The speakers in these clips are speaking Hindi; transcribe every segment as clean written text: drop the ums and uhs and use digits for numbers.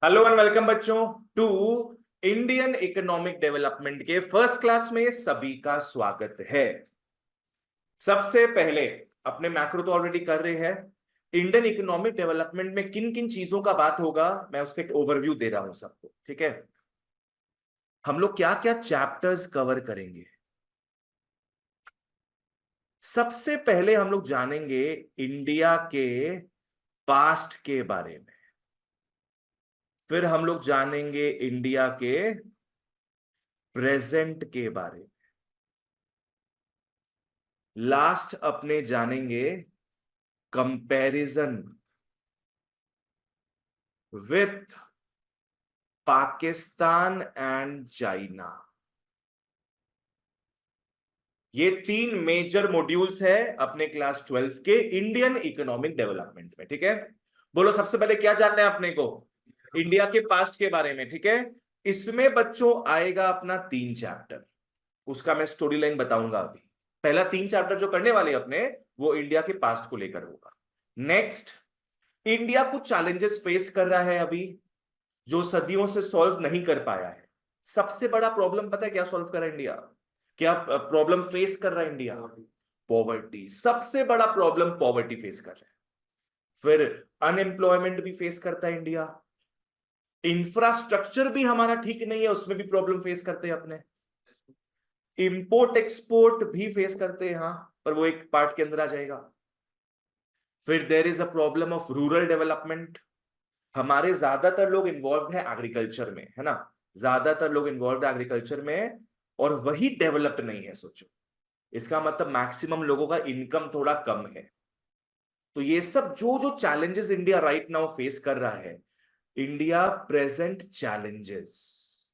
हेलो एंड वेलकम बच्चों टू इंडियन इकोनॉमिक डेवलपमेंट के फर्स्ट क्लास में सभी का स्वागत है। सबसे पहले अपने मैक्रो तो ऑलरेडी कर रहे हैं। इंडियन इकोनॉमिक डेवलपमेंट में किन किन चीजों का बात होगा मैं उसका एक ओवरव्यू दे रहा हूं सबको, ठीक है। हम लोग क्या क्या चैप्टर्स कवर करेंगे। सबसे पहले हम लोग जानेंगे इंडिया के पास्ट के बारे में। फिर हम लोग जानेंगे इंडिया के प्रेजेंट के बारे में। लास्ट अपने जानेंगे comparison with Pakistan and China. ये तीन मेजर मॉड्यूल्स है अपने क्लास 12 के इंडियन इकोनॉमिक डेवलपमेंट में, ठीक है। बोलो सबसे पहले क्या जानना है अपने को, इंडिया के पास्ट के बारे में, ठीक है। इसमें बच्चों आएगा अपना 3 चैप्टर, उसका मैं स्टोरी लाइन बताऊंगा अभी। पहला 3 चैप्टर जो करने वाले अपने वो इंडिया के पास्ट को लेकर होगा। नेक्स्ट, इंडिया कुछ चैलेंजेस फेस कर रहा है अभी जो सदियों से सॉल्व नहीं कर पाया है। सबसे बड़ा प्रॉब्लम पता है क्या सॉल्व कर रहा है इंडिया, क्या प्रॉब्लम फेस कर रहा है इंडिया? पॉवर्टी। सबसे बड़ा प्रॉब्लम पॉवर्टी फेस कर रहा है। फिर अनएम्प्लॉयमेंट भी फेस करता है इंडिया। इंफ्रास्ट्रक्चर भी हमारा ठीक नहीं है, उसमें भी प्रॉब्लम फेस करते हैं अपने। इंपोर्ट एक्सपोर्ट भी फेस करते हैं, हाँ, पर वो एक पार्ट के अंदर आ जाएगा। फिर there is a problem of rural development. हमारे ज्यादातर लोग इन्वॉल्व है एग्रीकल्चर में, है ना। ज्यादातर लोग इन्वॉल्व है एग्रीकल्चर में और वही डेवलप्ड नहीं है, सोचो। इसका मतलब मैक्सिमम लोगों का इनकम थोड़ा कम है। तो ये सब जो जो challenges India right now face कर रहा है, इंडिया प्रेजेंट चैलेंजेस,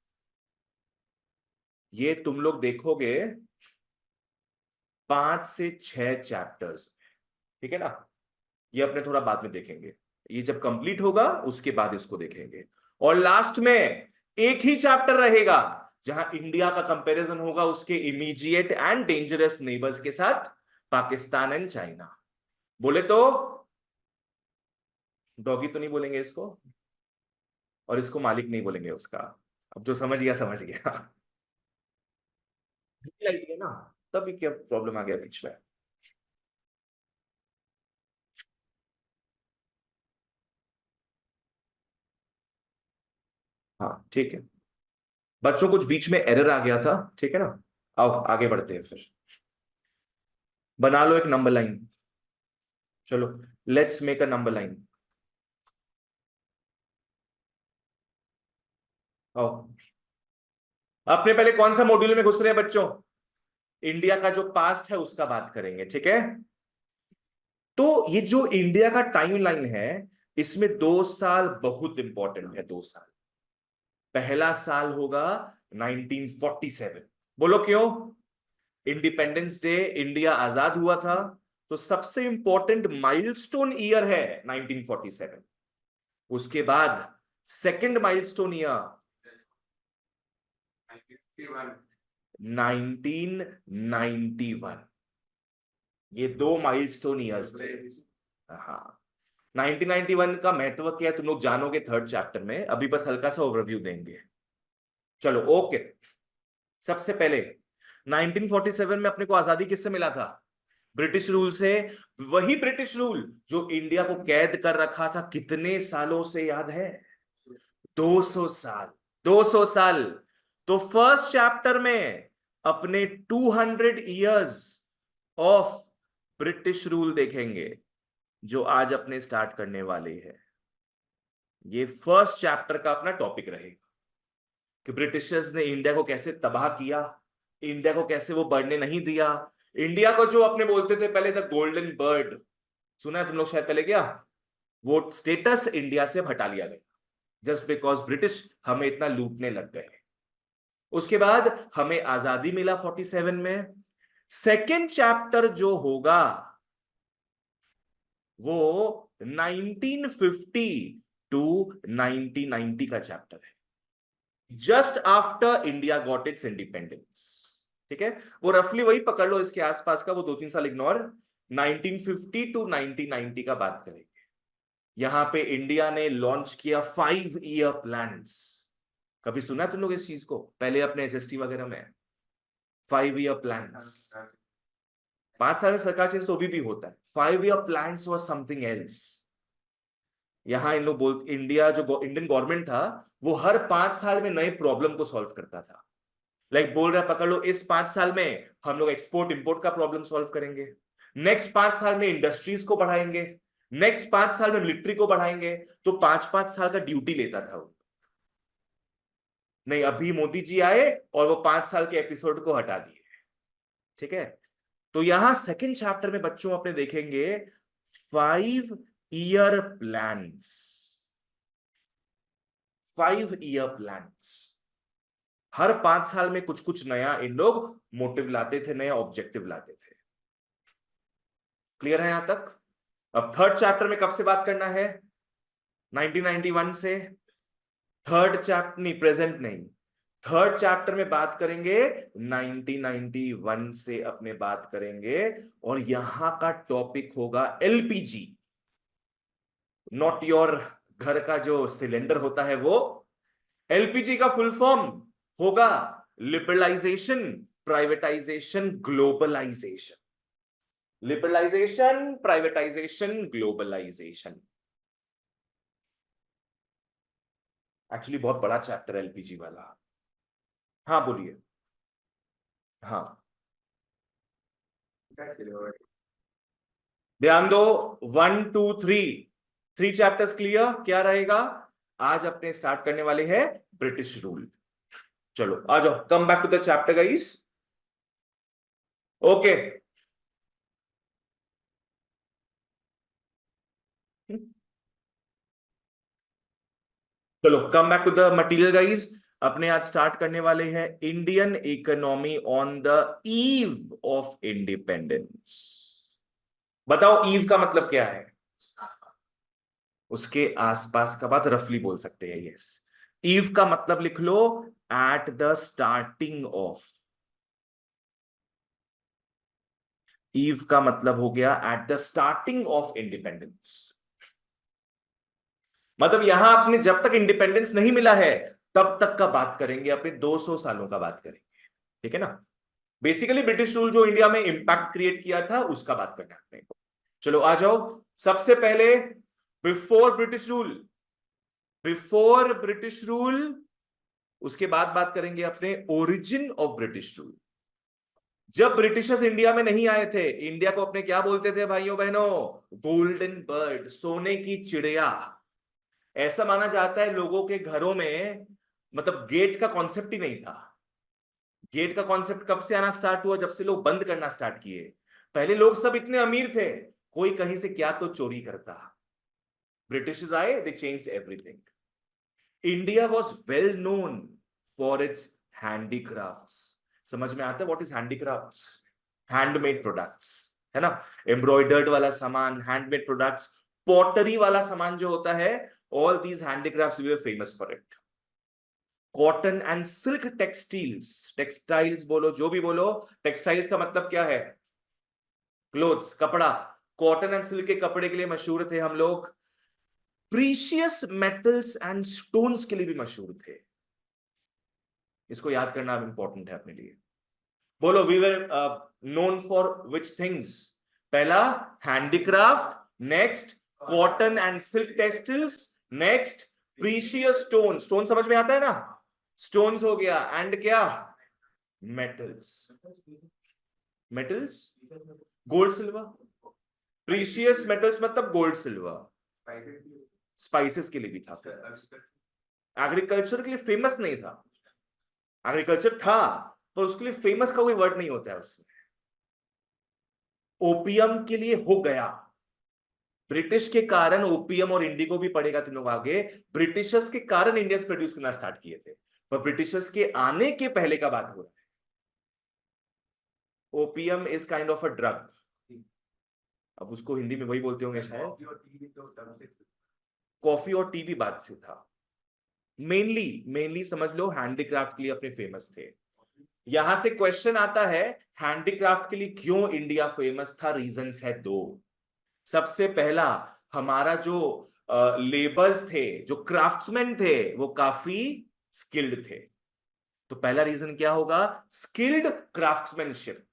ये तुम लोग देखोगे 5 से 6 चैप्टर्स, ठीक है ना। ये अपने थोड़ा बाद में देखेंगे, ये जब कंप्लीट होगा उसके बाद इसको देखेंगे। और लास्ट में एक ही चैप्टर रहेगा जहां इंडिया का कंपैरिजन होगा उसके इमीडिएट एंड डेंजरस नेबर्स के साथ, पाकिस्तान एंड चाइना। बोले तो डॉगी तो नहीं बोलेंगे इसको, और इसको मालिक नहीं बोलेंगे उसका। अब जो समझ गया समझ गया। लाइट है ना, तभी क्या प्रॉब्लम आ गया बीच में। हाँ ठीक है बच्चों, कुछ बीच में एरर आ गया था, ठीक है ना। आओ आगे बढ़ते हैं फिर। बना लो एक नंबर लाइन। चलो, let's make a number line. आओ, अपने पहले कौन सा मॉड्यूल में घुस रहे हैं बच्चों? इंडिया का जो पास्ट है उसका बात करेंगे, ठीक है। तो ये जो इंडिया का टाइमलाइन है, इसमें 2 साल बहुत इंपॉर्टेंट है। 2 साल, पहला साल होगा 1947। बोलो क्यों? इंडिपेंडेंस डे, इंडिया आजाद हुआ था, तो सबसे इंपॉर्टेंट माइलस्टोन ईयर है 1947। उसके बाद सेकंड माइलस्टोन ईयर 1991। ये 2 माइलस्टोन ईयर्स थे। हाँ, 1991 का महत्व क्या है तुम लोग जानोगे थर्ड चैप्टर में, अभी बस हल्का सा ओवरव्यू देंगे। चलो ओके। सबसे पहले 1947 में अपने को आजादी किससे मिला था? ब्रिटिश रूल से। वही ब्रिटिश रूल जो इंडिया को कैद कर रखा था कितने सालों से, याद है? 200 साल। 200 साल। तो फर्स्ट चैप्टर में अपने 200 इयर्स ऑफ ब्रिटिश रूल देखेंगे, जो आज अपने स्टार्ट करने वाले हैं। ये फर्स्ट चैप्टर का अपना टॉपिक रहेगा कि ब्रिटिशर्स ने इंडिया को कैसे तबाह किया, इंडिया को कैसे वो बढ़ने नहीं दिया। इंडिया को जो अपने बोलते थे पहले द गोल्डन बर्ड, सुना है तुम लोग शायद पहले, क्या वो स्टेटस इंडिया से हटा लिया गया जस्ट बिकॉज ब्रिटिश हमें इतना लूटने लग गए। उसके बाद हमें आजादी मिला 47 में। सेकेंड चैप्टर जो होगा वो 1950 टू 1990 का चैप्टर है, just after India got its independence, ठीक है। वो रफली वही पकड़ लो, इसके आसपास का वो 2-3 साल इग्नोर, 1950 टू 1990 का बात करेंगे। यहां पे इंडिया ने लॉन्च किया 5 ईयर प्लान्स। कभी सुना है तुम लोग इस चीज को पहले अपने एसएसटी वगैरह में? 5 ईयर प्लान्स। 5 साल में सरकार चेंज तो अभी भी होता है। 5 year plans was something else. यहाँ इन लोग बोल इंडिया जो इंडियन गवर्नमेंट था वो हर 5 साल में नए प्रॉब्लम को सॉल्व करता था। लाइक बोल रहा है पकड़ लो, इस 5 साल में हम लोग एक्सपोर्ट इंपोर्ट का प्रॉब्लम सॉल्व करेंगे, नेक्स्ट 5 साल में इंडस्ट्रीज को बढ़ाएंगे, नेक्स्ट 5 साल में मिलिट्री को बढ़ाएंगे। तो 5-5 साल का ड्यूटी लेता था वो। नहीं, अभी मोदी जी आए और वो 5 साल के एपिसोड को हटा दिए। ठीक है, तो यहां सेकंड चैप्टर में बच्चों अपने देखेंगे 5 ईयर प्लान्स। 5 ईयर प्लान्स, हर 5 साल में कुछ कुछ नया इन लोग मोटिव लाते थे, नया ऑब्जेक्टिव लाते थे। क्लियर है यहां तक? अब थर्ड चैप्टर में कब से बात करना है? 1991 से। थर्ड चैप्टर नहीं, प्रेजेंट नहीं, थर्ड चैप्टर में बात करेंगे 1991 से अपने बात करेंगे। और यहां का टॉपिक होगा एलपीजी, नॉट योर घर का जो सिलेंडर होता है वो। एलपीजी का फुल फॉर्म होगा liberalisation, privatisation, globalisation. Liberalisation, privatisation, globalisation. Actually बहुत बड़ा चैप्टर है एलपीजी वाला। हाँ बोलिए। हाँ, ध्यान दो। 1 2 3, 3 चैप्टर्स क्लियर। क्या रहेगा? आज अपने स्टार्ट करने वाले हैं ब्रिटिश रूल। चलो आ जाओ, come back to the chapter guys. Okay, चलो come back to the material guys. अपने आज स्टार्ट करने वाले हैं Indian economy on the eve of independence. बताओ ईव का मतलब क्या है? उसके आसपास का बात रफली बोल सकते हैं। यस, ईव का मतलब लिख लो at the starting of. Eve का मतलब हो गया at the starting of independence. मतलब यहां अपने जब तक इंडिपेंडेंस नहीं मिला है तब तक का बात करेंगे, अपने 200 सालों का बात करेंगे। ठीक है ना? बेसिकली ब्रिटिश रूल जो इंडिया में इंपैक्ट क्रिएट किया था उसका बात करना है अपने को। चलो आ जाओ। सबसे पहले before British rule, before British rule, उसके बाद बात करेंगे अपने ओरिजिन ऑफ ब्रिटिश रूल। जब ब्रिटिशर्स इंडिया में नहीं आए थे, इंडिया को अपने क्या बोलते थे भाइयों बहनों? गोल्डन बर्ड, सोने की चिड़िया। ऐसा माना जाता है लोगों के घरों में मतलब गेट का कॉन्सेप्ट ही नहीं था। गेट का कॉन्सेप्ट कब से आना स्टार्ट हुआ? जब से लोग बंद करना स्टार्ट किए। पहले लोग सब इतने अमीर थे, कोई कहीं से क्या तो चोरी करता। ब्रिटिशर्स आए, they changed everything. India was well known for its handicrafts. समझ में आता है what is handicrafts? Handmade products, है ना? एम्ब्रॉयडर्ड वाला सामान, हैंडमेड प्रोडक्ट्स, पॉटरी वाला सामान जो होता है, all these handicrafts we were famous for it. Cotton and silk textiles, textiles बोलो जो भी बोलो, टेक्सटाइल्स का मतलब क्या है? क्लोथ्स, कपड़ा। कॉटन एंड सिल्क के कपड़े के लिए मशहूर थे हम लोग। प्रीशियस मेटल्स एंड स्टोन्स के लिए भी मशहूर थे। इसको याद करना इंपॉर्टेंट है अपने लिए। बोलो, we were known for which things? पहला handicraft, next cotton and silk textiles, next precious stone. Stone समझ में आता है ना? स्टोन्स हो गया, एंड क्या? Metals. Metals, gold silver. Precious metals मतलब गोल्ड सिल्वर। स्पाइसेस के लिए भी था फेमस। एग्रीकल्चर के लिए फेमस नहीं था। एग्रीकल्चर था पर उसके लिए फेमस का कोई वर्ड नहीं होता है उसमें। ओपियम के लिए हो गया। ब्रिटिश के कारण ओपियम और इंडिगो भी पड़ेगा तुम लोग आगे। ब्रिटिशर्स के कारण इंडिया से प्रोड्यूस करना स्टार्ट किए थे, पर ब्रिटिशर्स के आने के पहले का बात हो रहा है। Opium is kind of a drug. अब उसको हिंदी में वही बोलते होंगे शायद। कॉफी और टी भी बात से था। मेनली मेनली समझ लो हैंडीक्राफ्ट के लिए अपने फेमस थे। यहां से क्वेश्चन आता है हैंडीक्राफ्ट के लिए क्यों इंडिया फेमस था? रीजंस है दो। सबसे पहला, हमारा जो लेबर्स थे, जो क्राफ्ट्समैन थे, वो काफी स्किल्ड थे। तो पहला रीजन क्या होगा? Skilled craftsmanship.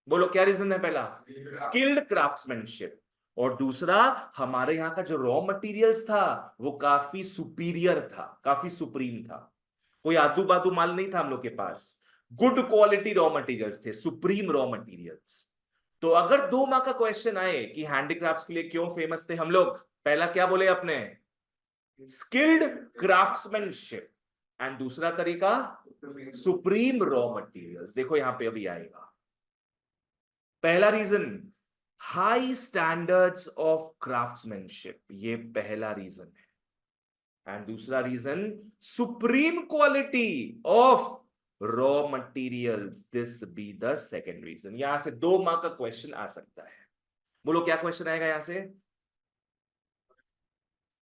बोलो क्या रीजन है पहला? Skilled craftsmanship. और दूसरा, हमारे यहाँ का जो रॉ मटेरियल्स था वो काफी सुपीरियर था, काफी सुप्रीम था। कोई आदू बादू माल नहीं था हम लोग के पास। गुड क्वालिटी रॉ मटेरियल्स थे, सुप्रीम रॉ मटेरियल्स। तो अगर 2 मार्क का क्वेश्चन आए कि हैंडीक्राफ्ट्स के लिए क्यों फेमस थे हम लोग, पहला क्या बोले अपने? Skilled craftsmanship. एंड दूसरा तरीका, सुप्रीम रॉ मटेरियल्स। देखो यहां पे अभी आएगा। पहला reason, high standards of craftsmanship, ये पहला रीजन है। एंड दूसरा reason, supreme quality of raw materials, this be the second reason. यहां से 2 मार्क का क्वेश्चन आ सकता है। बोलो क्या क्वेश्चन आएगा यहां से?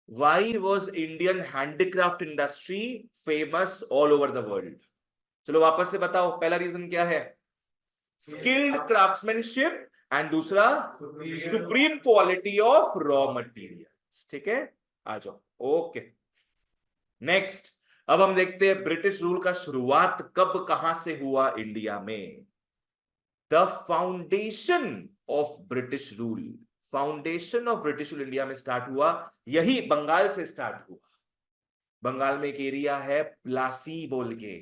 Why was Indian handicraft industry famous all over the world? चलो वापस से बताओ, पहला रीजन क्या है? Skilled craftsmanship. एंड दूसरा, supreme quality of raw materials. ठीक है, आ जाओ। Okay, next. अब हम देखते हैं ब्रिटिश रूल का शुरुआत कब कहां से हुआ इंडिया में। The foundation of British rule, foundation of British rule India में स्टार्ट हुआ, यही बंगाल से स्टार्ट हुआ। बंगाल में एक एरिया है प्लासी बोल के,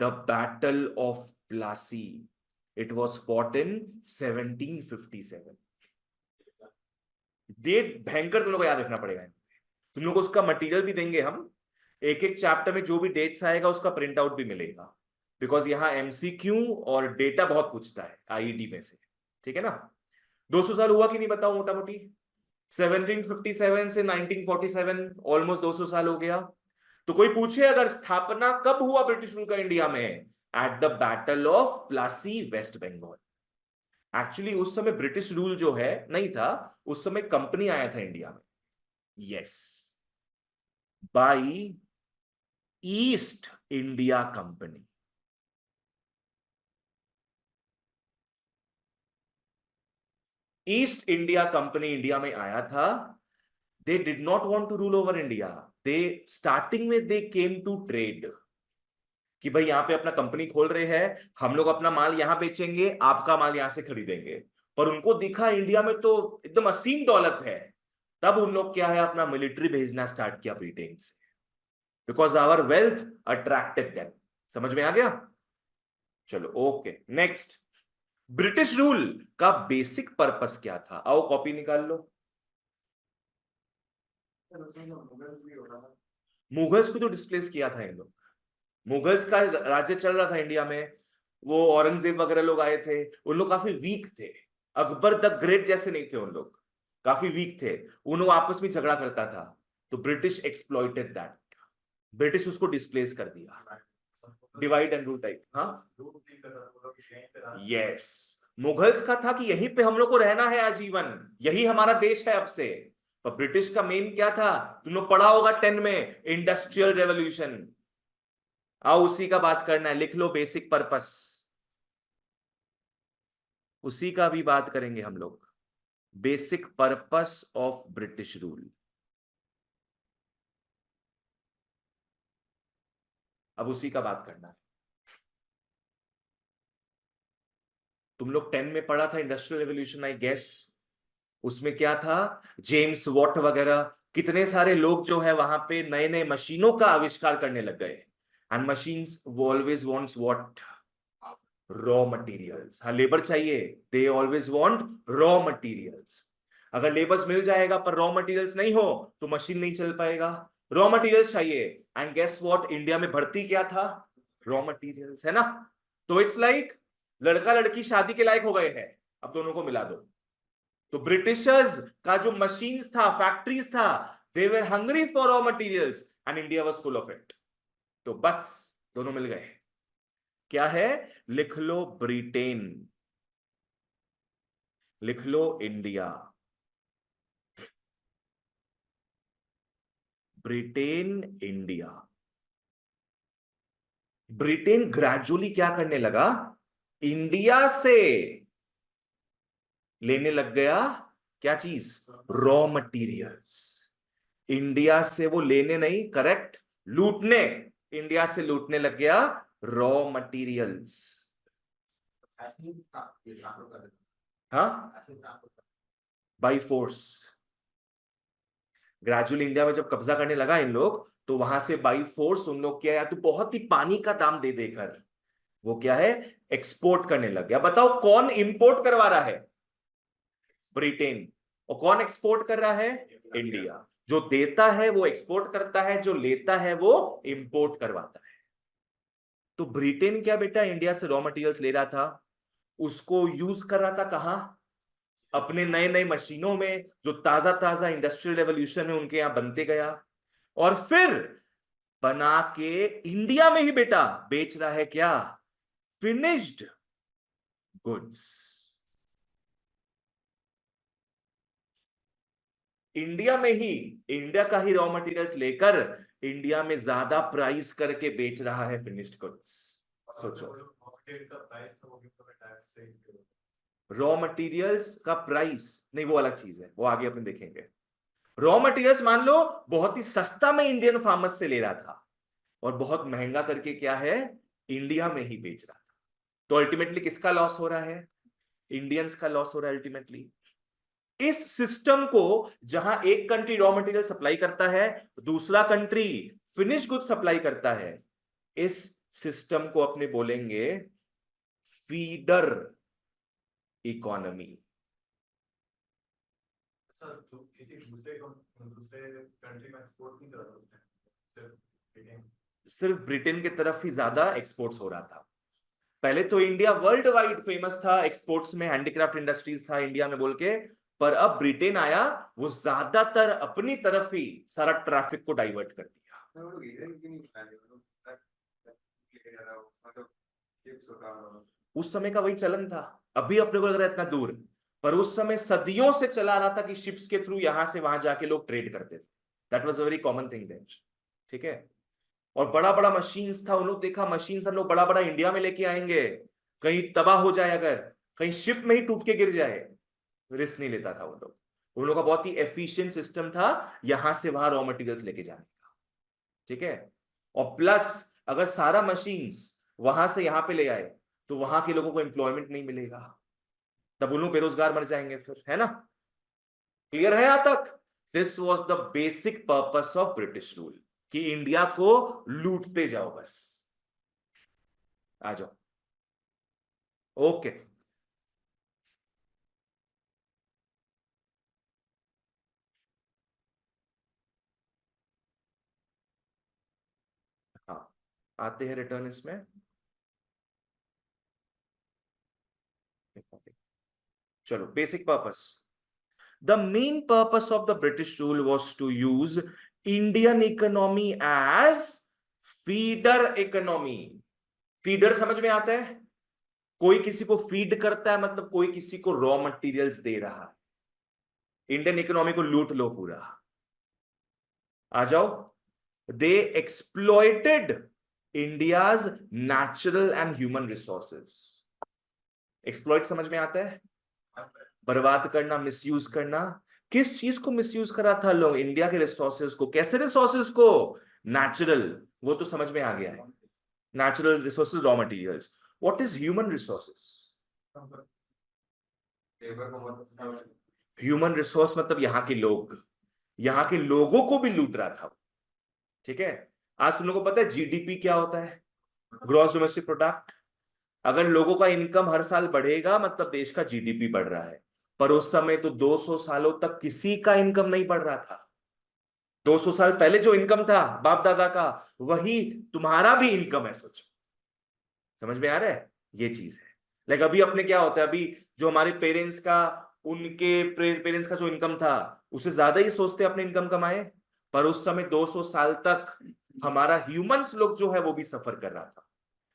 the battle of Plassey. It was fought in 1757। Date भयंकर तुम लोग को याद रखना पड़ेगा। तुम लोग को उसका मटेरियल भी देंगे हम, एक एक चैप्टर में जो भी डेट्स आएगा उसका प्रिंट आउट भी मिलेगा, बिकॉज यहाँ एमसीक्यू और डेटा बहुत पूछता है आईईटी में से। ठीक है ना? 200 साल हुआ कि नहीं बताओ मोटा मोटी? 1757 से 1947, ऑलमोस्ट 200 साल हो गया। तो कोई पूछे अगर स्थापना कब हुआ ब्रिटिश रूल का इंडिया में, at the battle of Plassey, West Bengal. Actually उस समय ब्रिटिश रूल जो है नहीं था, उस समय कंपनी आया था इंडिया में। Yes, by East India company. East India company India में आया था। They did not want to rule over India. They starting में दे केम टू ट्रेड, कि भाई यहां पे अपना कंपनी खोल रहे हैं, हम लोग अपना माल यहां बेचेंगे, आपका माल यहां से खरीदेंगे। पर उनको दिखा इंडिया में तो एकदम असीम दौलत है। तब उन लोग क्या है, अपना मिलिट्री भेजना स्टार्ट किया ब्रिटेन से, because our wealth attracted them. समझ में आ गया? चलो ओके, नेक्स्ट। ब्रिटिश रूल का बेसिक पर्पस क्या था? आओ कॉपी निकाल लो। मुगल्स को तो डिस्प्लेस किया था इन लोग। मुगल्स का राज्य चल रहा था इंडिया में, वो औरंगजेब वगैरह लोग आए थे, उन लोग काफी वीक थे। अकबर द ग्रेट जैसे नहीं थे उन लोग, काफी वीक थे। उन लोग आपस में झगड़ा करता था, तो ब्रिटिश एक्सप्लॉइटेड दैट। ब्रिटिश उसको डिस्प्लेस कर दिया, डिवाइड एंड रूल टाइप। हाँ, यस। मुगल्स का था कि यहीं पे हम लोग को रहना है आजीवन, यही हमारा देश है अब से। पर ब्रिटिश का मेन क्या था? तुम लोग पढ़ा होगा 10 में, इंडस्ट्रियल रेवोल्यूशन। आओ उसी का बात करना है, लिख लो बेसिक पर्पस, उसी का भी बात करेंगे हम लोग। Basic purpose of British rule, अब उसी का बात करना है। तुम लोग 10 में पढ़ा था इंडस्ट्रियल रेवोल्यूशन, आई गेस। उसमें क्या था, जेम्स वॉट वगैरह, कितने सारे लोग जो है वहां पे नए नए मशीनों का आविष्कार करने लग गए। And machines always wants what? Raw materials. हाँ, लेबर चाहिए, they always want raw materials. अगर लेबर्स मिल जाएगा पर रॉ मटेरियल्स नहीं हो तो मशीन नहीं चल पाएगा। रॉ मटेरियल्स चाहिए, एंड गेस व्हाट, इंडिया में भर्ती क्या था? रॉ मटेरियल्स, है ना? तो इट्स लाइक लड़का लड़की शादी के लायक हो गए हैं, अब दोनों को मिला दो। तो ब्रिटिशर्स का जो मशीन्स था, फैक्ट्रीज था, they were hungry for raw materials and India was full of it. तो बस दोनों मिल गए। क्या है? लिख लो ब्रिटेन, लिख लो India. Britain, India. Britain gradually क्या करने लगा, इंडिया से लेने लग गया क्या चीज? Raw materials. इंडिया से वो लेने नहीं, करेक्ट, लूटने, इंडिया से लूटने लग गया रॉ मटेरियल्स। हाँ, बाई फोर्स। ग्रेजुअली इंडिया में जब कब्जा करने लगा इन लोग, तो वहां से बाई फोर्स उन लोग क्या, या तो बहुत ही पानी का दाम दे देकर वो क्या है, एक्सपोर्ट करने लग गया। बताओ कौन इंपोर्ट करवा रहा है? ब्रिटेन। और कौन एक्सपोर्ट कर रहा है? इंडिया। जो देता है वो एक्सपोर्ट करता है, जो लेता है वो इंपोर्ट करवाता है। तो ब्रिटेन क्या बेटा इंडिया से रॉ मटेरियल्स ले रहा था, उसको यूज कर रहा था कहां? अपने नए नए मशीनों में, जो ताजा ताजा इंडस्ट्रियल रेवोल्यूशन में उनके यहां बनते गया, और फिर बना के इंडिया में ही बेटा बेच रहा है क्या? Finished goods. इंडिया में ही, इंडिया का ही रॉ मटेरियल्स लेकर इंडिया में ज्यादा प्राइस करके बेच रहा है फिनिश्ड गुड्स। सोचो, रॉ मटेरियल्स का प्राइस नहीं, वो अलग चीज है, वो आगे अपन देखेंगे। रॉ मटेरियल्स मान लो बहुत ही सस्ता में इंडियन फार्मर्स से ले रहा था, और बहुत महंगा करके क्या है, इंडिया में ही बेच रहा था। तो अल्टीमेटली किसका लॉस हो रहा है? इंडियंस का लॉस हो रहा है अल्टीमेटली। इस सिस्टम को, जहां एक कंट्री रॉ मटेरियल सप्लाई करता है, दूसरा कंट्री फिनिश गुड सप्लाई करता है, इस सिस्टम को अपने बोलेंगे फीडर इकोनॉमी। सिर्फ ब्रिटेन की तरफ ही ज्यादा एक्सपोर्ट्स हो रहा था। पहले तो इंडिया वर्ल्ड वाइड फेमस था एक्सपोर्ट्स में, हैंडीक्राफ्ट इंडस्ट्रीज था इंडिया में बोल के, पर अब ब्रिटेन आया, वो ज्यादातर अपनी तरफ ही सारा ट्रैफिक को डाइवर्ट कर दिया। उस समय का वही चलन था, अभी अपने को लग रहा है इतना दूर, पर उस समय सदियों से चला रहा था कि शिप्स के थ्रू यहां से वहां जाके लोग ट्रेड करते थे। That was a very common thing then. ठीक है। और बड़ा बड़ा मशीन्स था, उन लोग देखा मशीन्स हम लोग बड़ा बड़ा इंडिया में लेके आएंगे, कहीं तबाह हो जाए, अगर कहीं शिप में ही टूट के गिर जाए, रिस्क नहीं लेता था उन लोग। उन लोगों का बहुत ही एफिशिएंट सिस्टम था यहां से वहां रॉ मटेरियल्स लेके जाने का। ठीक है। और प्लस अगर सारा मशीन्स वहां से यहां पे ले आए, तो वहां के लोगों को एम्प्लॉयमेंट नहीं मिलेगा, तब उन लोग बेरोजगार मर जाएंगे फिर, है ना? क्लियर है यहां तक? This was the basic purpose of British rule, कि इंडिया को लूटते जाओ बस। आ जाओ। ओके। हाँ, आते हैं रिटर्न इसमें। चलो, basic purpose. The main purpose of the British rule was to use Indian economy as feeder economy. Feeder समझ में आता है? कोई किसी को फीड करता है, मतलब कोई किसी को रॉ मटेरियल्स दे रहा है। इंडियन इकोनॉमी को लूट लो पूरा। आ जाओ। They exploited India's natural and human resources. Exploit समझ में आता है? बर्बाद करना, मिसयूज करना। किस चीज को मिसयूज करा था लोग? इंडिया के रिसोर्सेज को। कैसे रिसोर्सेज को? नेचुरल, वो तो समझ में आ गया है। Natural resources, raw materials. What is human resources? Human resource मतलब यहाँ के लोग, यहाँ के लोगों को भी लूट रहा था। ठीक है। आज तुम लोगों को पता है जीडीपी क्या होता है? Gross domestic product. अगर लोगों का इनकम हर साल बढ़ेगा, मतलब देश का जीडीपी बढ़ रहा है। पर उस समय तो 200 सालों तक किसी का इनकम नहीं बढ़ रहा था। 200 साल पहले जो इनकम था बाप दादा का, वही तुम्हारा भी इनकम है, सोचो। समझ में आ रहा है? ये चीज है। लाइक अभी अपने क्या होता है, अभी जो हमारे पेरेंट्स का, उनके पेरेंट्स का जो इनकम था, उससे ज्यादा ही सोचते अपने इनकम कमाए। पर उस समय 200 साल तक हमारा ह्यूमंस लोग जो है वो भी सफर कर रहा था,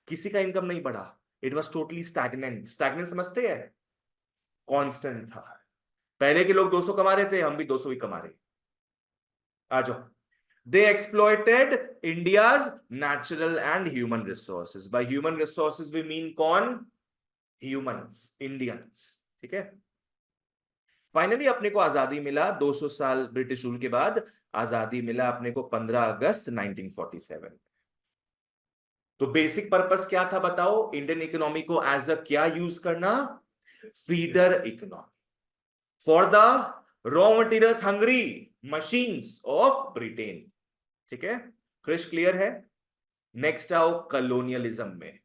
किसी का इनकम नहीं बढ़ा। It was totally stagnant. Stagnant समझते हैं? कांस्टेंट था। पहले के लोग 200 कमा रहे थे, हम भी 200 ही कमा रहे। आ जाओ। They exploited India's natural and human resources. By human resources we mean कौन? Humans, Indians. ठीक है। फाइनली अपने को आजादी मिला 200 साल ब्रिटिश रूल के बाद। आजादी मिला अपने को 15 अगस्त 1947। तो बेसिक पर्पस क्या था बताओ, इंडियन इकोनॉमी को एज अ क्या यूज करना, feeder economy for the raw materials Hungary machines of Britain. ठीक है, क्रिश क्लियर है। नेक्स्ट आओ कलोनियलिज्म में।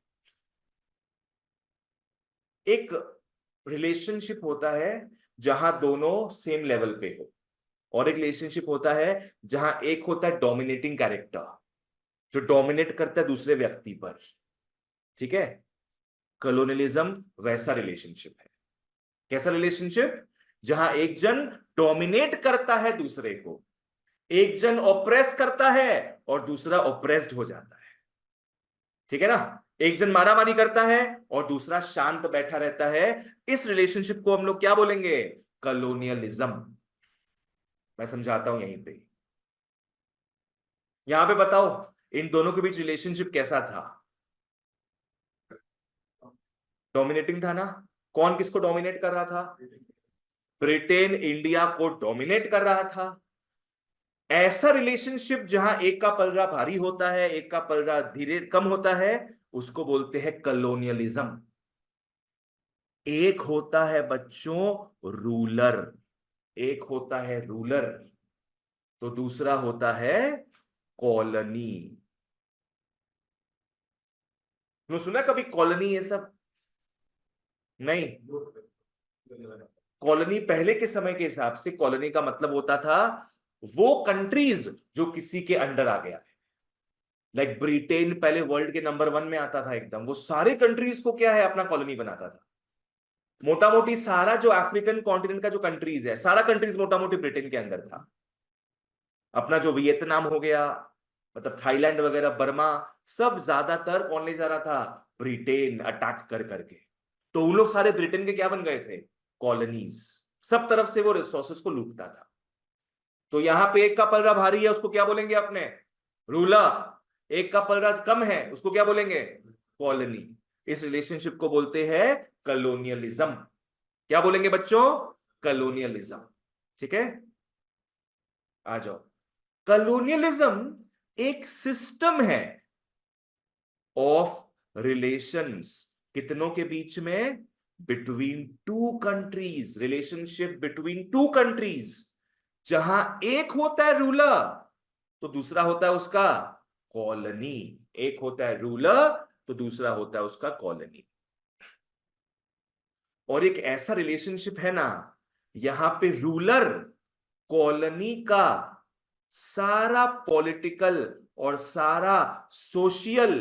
एक रिलेशनशिप होता है जहां दोनों सेम लेवल पे हो, और एक रिलेशनशिप होता है जहां एक होता है डोमिनेटिंग कैरेक्टर जो डोमिनेट करता है दूसरे व्यक्ति पर। ठीक है, कलोनियलिज्म वैसा रिलेशनशिप है। कैसा रिलेशनशिप, जहां एक जन डोमिनेट करता है दूसरे को, एक जन ऑप्रेस करता है और दूसरा ऑप्रेस्ड हो जाता है। ठीक है ना, एक जन मारामारी करता है और दूसरा शांत बैठा रहता है। इस रिलेशनशिप को हम लोग क्या बोलेंगे, कलोनियलिज्म। मैं समझाता हूं यहीं पे। यहां पे बताओ इन दोनों के बीच रिलेशनशिप कैसा था, डोमिनेटिंग था ना। कौन किसको डोमिनेट कर रहा था, ब्रिटेन इंडिया को डोमिनेट कर रहा था। ऐसा रिलेशनशिप जहां एक का पलड़ा भारी होता है एक का पलड़ा धीरे कम होता है, उसको बोलते हैं कलोनियलिज्म। एक होता है बच्चों रूलर, एक होता है रूलर तो दूसरा होता है कॉलोनी। तुमने सुना कभी कॉलोनी ये सब, नहीं। कॉलोनी पहले के समय के हिसाब से कॉलोनी का मतलब होता था वो कंट्रीज जो किसी के अंडर आ गया है। लाइक ब्रिटेन पहले वर्ल्ड के नंबर 1 में आता था एकदम, वो सारे कंट्रीज को क्या है अपना कॉलोनी बनाता था। मोटा मोटी सारा जो अफ्रीकन कॉन्टिनेंट का जो कंट्रीज है, सारा कंट्रीज मोटा मोटी ब्रिटेन के अंदर था। अपना जो वियतनाम हो गया, मतलब थाईलैंड वगैरह, बर्मा, सब ज्यादातर कौन ले जा रहा था, ब्रिटेन अटैक कर करके। तो उन लोग सारे ब्रिटेन के क्या बन गए थे, कॉलोनीज। सब तरफ से वो रिसोर्सेस को लूटता था। तो यहां पे एक का पलड़ा भारी है उसको क्या बोलेंगे अपने, रूलर। एक का पलड़ा कम है उसको क्या बोलेंगे, कॉलोनी। इस रिलेशनशिप को बोलते हैं कलोनियलिज्म। क्या बोलेंगे बच्चों, कलोनियलिज्म। ठीक है, आ जाओ। कलोनियलिज्म एक सिस्टम है ऑफ रिलेशंस, कितनों के बीच में, between two countries, relationship between two countries, जहां एक होता है रूलर तो दूसरा होता है उसका कॉलोनी। एक होता है रूलर तो दूसरा होता है उसका कॉलोनी। और एक ऐसा रिलेशनशिप है ना, यहां पे रूलर कॉलोनी का सारा पॉलिटिकल और सारा सोशल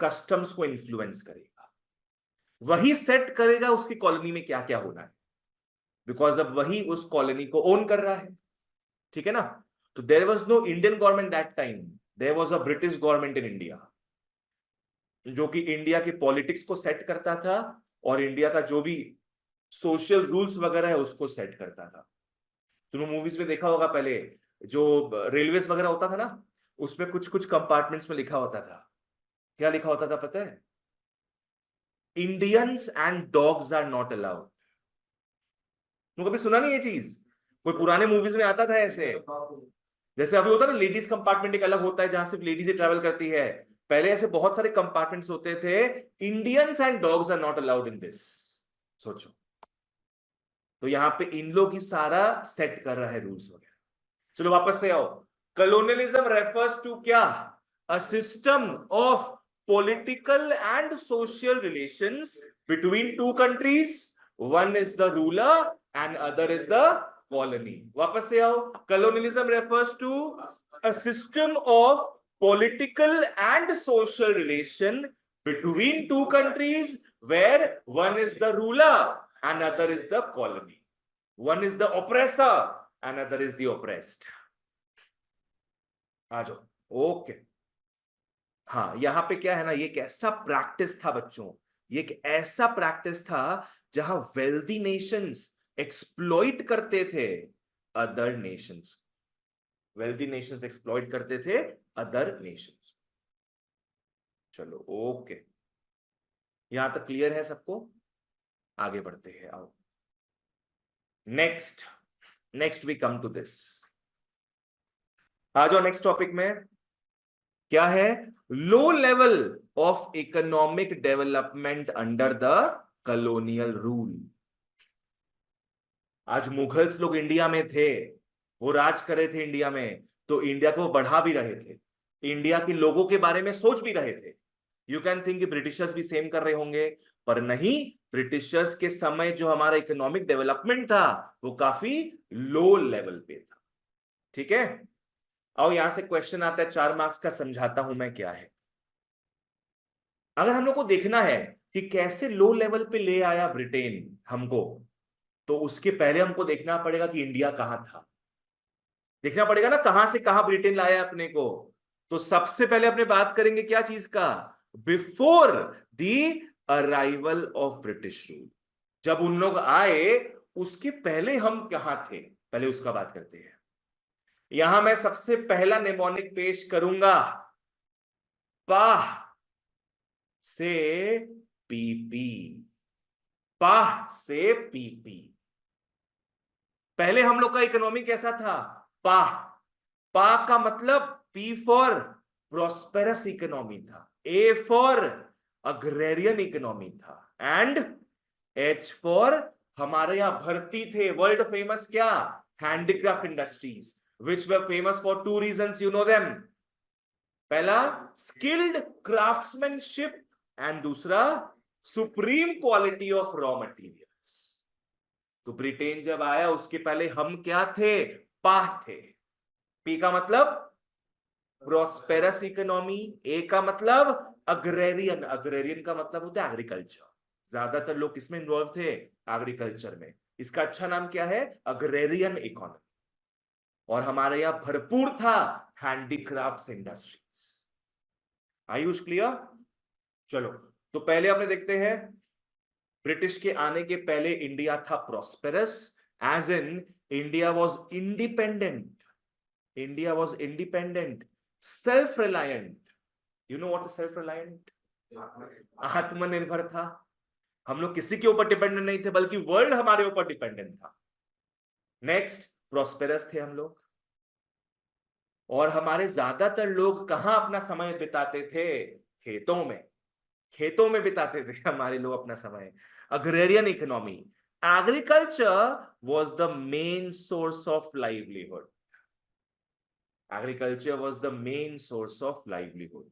कस्टम्स को इन्फ्लुएंस करेगा। वही सेट करेगा उसकी कॉलोनी में क्या क्या होना है, बिकॉज अब वही उस कॉलोनी को ओन कर रहा है। ठीक है ना। तो there was no Indian government that time, there was a British government in India, जो कि इंडिया की पॉलिटिक्स को सेट करता था और इंडिया का जो भी सोशल रूल्स वगैरह है उसको सेट करता था। तुमने मूवीज में देखा होगा पहले जो रेलवेज वगैरह होता था ना, उसमें कुछ कुछ कंपार्टमेंट्स में लिखा होता था, क्या लिखा होता था पता है, Indians and dogs are not allowed. तुम कभी सुना नहीं ये चीज, कोई पुराने मूवीज में आता था ऐसे। जैसे अभी होता है ना लेडीज कंपार्टमेंट एक अलग होता है जहां सिर्फ लेडीज ही ट्रैवल करती है, पहले ऐसे बहुत सारे कंपार्टमेंट्स होते थे, Indians and dogs are not allowed in this. सोचो, तो यहां पे इन लोग ही सारा सेट कर रहा है रूल्स वगैरह। चलो वापस से आओ। कलोनियलिज्म रेफर्स टू क्या, a system of political and social relations between two countries, one is the ruler and other is the colony. वापस से आओ। Colonialism refers to a system of political and social relation between two countries where one is the ruler and other is the colony, one is the oppressor and other is the oppressed। आ जाओ, ओके। हाँ, यहां पे क्या है ना, ये एक ऐसा प्रैक्टिस था बच्चों, ये एक ऐसा प्रैक्टिस था जहां वेल्दी नेशंस एक्सप्लॉइट करते थे other Nations, wealthy Nations exploit करते थे अदर नेशंस। चलो ओके, यहां तक क्लियर है सबको, आगे बढ़ते हैं आओ। Next, next we come to this, आ जाओ नेक्स्ट टॉपिक में। क्या है? Low level of economic development under the colonial rule. आज मुगल्स लोग इंडिया में थे, वो राज कर रहे थे इंडिया में, तो इंडिया को बढ़ा भी रहे थे, इंडिया के लोगों के बारे में सोच भी रहे थे। यू कैन थिंक कि ब्रिटिशर्स भी सेम कर रहे होंगे, पर नहीं। ब्रिटिशर्स के समय जो हमारा इकोनॉमिक डेवलपमेंट था वो काफी लो लेवल पे था। ठीक है, और यहां से क्वेश्चन आता है 4 मार्क्स का, समझाता हूं मैं क्या है। अगर हम लोग को देखना है कि कैसे लो लेवल पे ले आया ब्रिटेन हमको, तो उसके पहले हमको देखना पड़ेगा कि इंडिया कहां था। देखना पड़ेगा ना, कहां से कहां ब्रिटेन लाया अपने को। तो सबसे पहले अपने बात करेंगे क्या चीज का? Before the arrival of British rule. जब उन लोग आए उसके पहले हम कहां थे, पहले उसका बात करते हैं। यहां मैं सबसे पहला नेमोनिक पेश करूंगा, पाह से पीपी। पाह से पीपी। पहले हम लोग का इकोनॉमी कैसा था? पाह। पा का मतलब पी फॉर प्रोस्पेरस इकोनॉमी था, ए फॉर अग्रेरियन इकोनॉमी था, एंड एच फॉर हमारे यहां भर्ती थे वर्ल्ड फेमस क्या? Handicraft industries, which were famous for 2 reasons, you know them. पहला स्किल्ड क्राफ्ट्समैनशिप, एंड दूसरा supreme quality of raw materials. तो ब्रिटेन जब आया उसके पहले हम क्या थे? पाह थे। पी का मतलब प्रोस्पेरस इकोनॉमी, ए का मतलब अग्रेरियन। अग्रेरियन का मतलब होता है एग्रीकल्चर। ज्यादातर लोग किसमें इन्वॉल्व थे? एग्रीकल्चर में। इसका अच्छा नाम क्या है? Agrarian economy. और हमारे यहां भरपूर था हैंडीक्राफ्ट्स इंडस्ट्रीज। आयुष क्लियर? चलो, तो पहले अपने देखते हैं, ब्रिटिश के आने के पहले इंडिया था prosperous, as in India was independent. India was independent, self reliant. You know what is self reliant? आत्मनिर्भर था। हम लोग किसी के ऊपर डिपेंडेंट नहीं थे, बल्कि वर्ल्ड हमारे ऊपर डिपेंडेंट था। नेक्स्ट, प्रोस्पेरस थे हम लोग। और हमारे ज्यादातर लोग कहां अपना समय बिताते थे? खेतों में। खेतों में बिताते थे हमारे लोग अपना समय। Agrarian economy. Agriculture was the main source of livelihood. Agriculture was the main source of livelihood.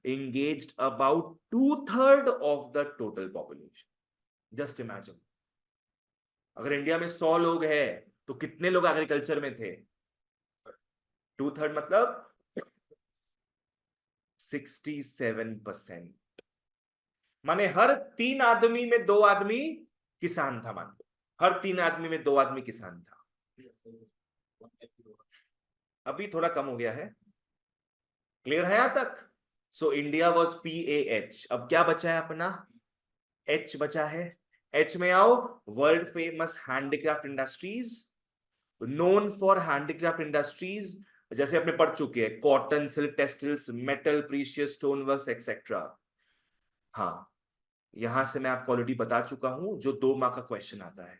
Engaged about 2/3 of the total population. Just imagine. अगर इंडिया में 100 लोग हैं तो कितने लोग एग्रीकल्चर में थे? 2/3 मतलब 67%। माने हर 3 आदमी में 2 आदमी किसान था। मान लो हर 3 आदमी में 2 आदमी किसान था। अभी थोड़ा कम हो गया है। क्लियर है यहां तक? So India was PAH। अब क्या बचा है अपना? एच बचा है। एच में आओ, world famous handicraft industries. Known for handicraft industries, जैसे अपने पढ़ चुके हैं, cotton, silk textiles, metal, precious stone works etcetera. हाँ, यहां से मैं आपको ऑलरेडी बता चुका हूं, जो 2 मार्क का क्वेश्चन आता है।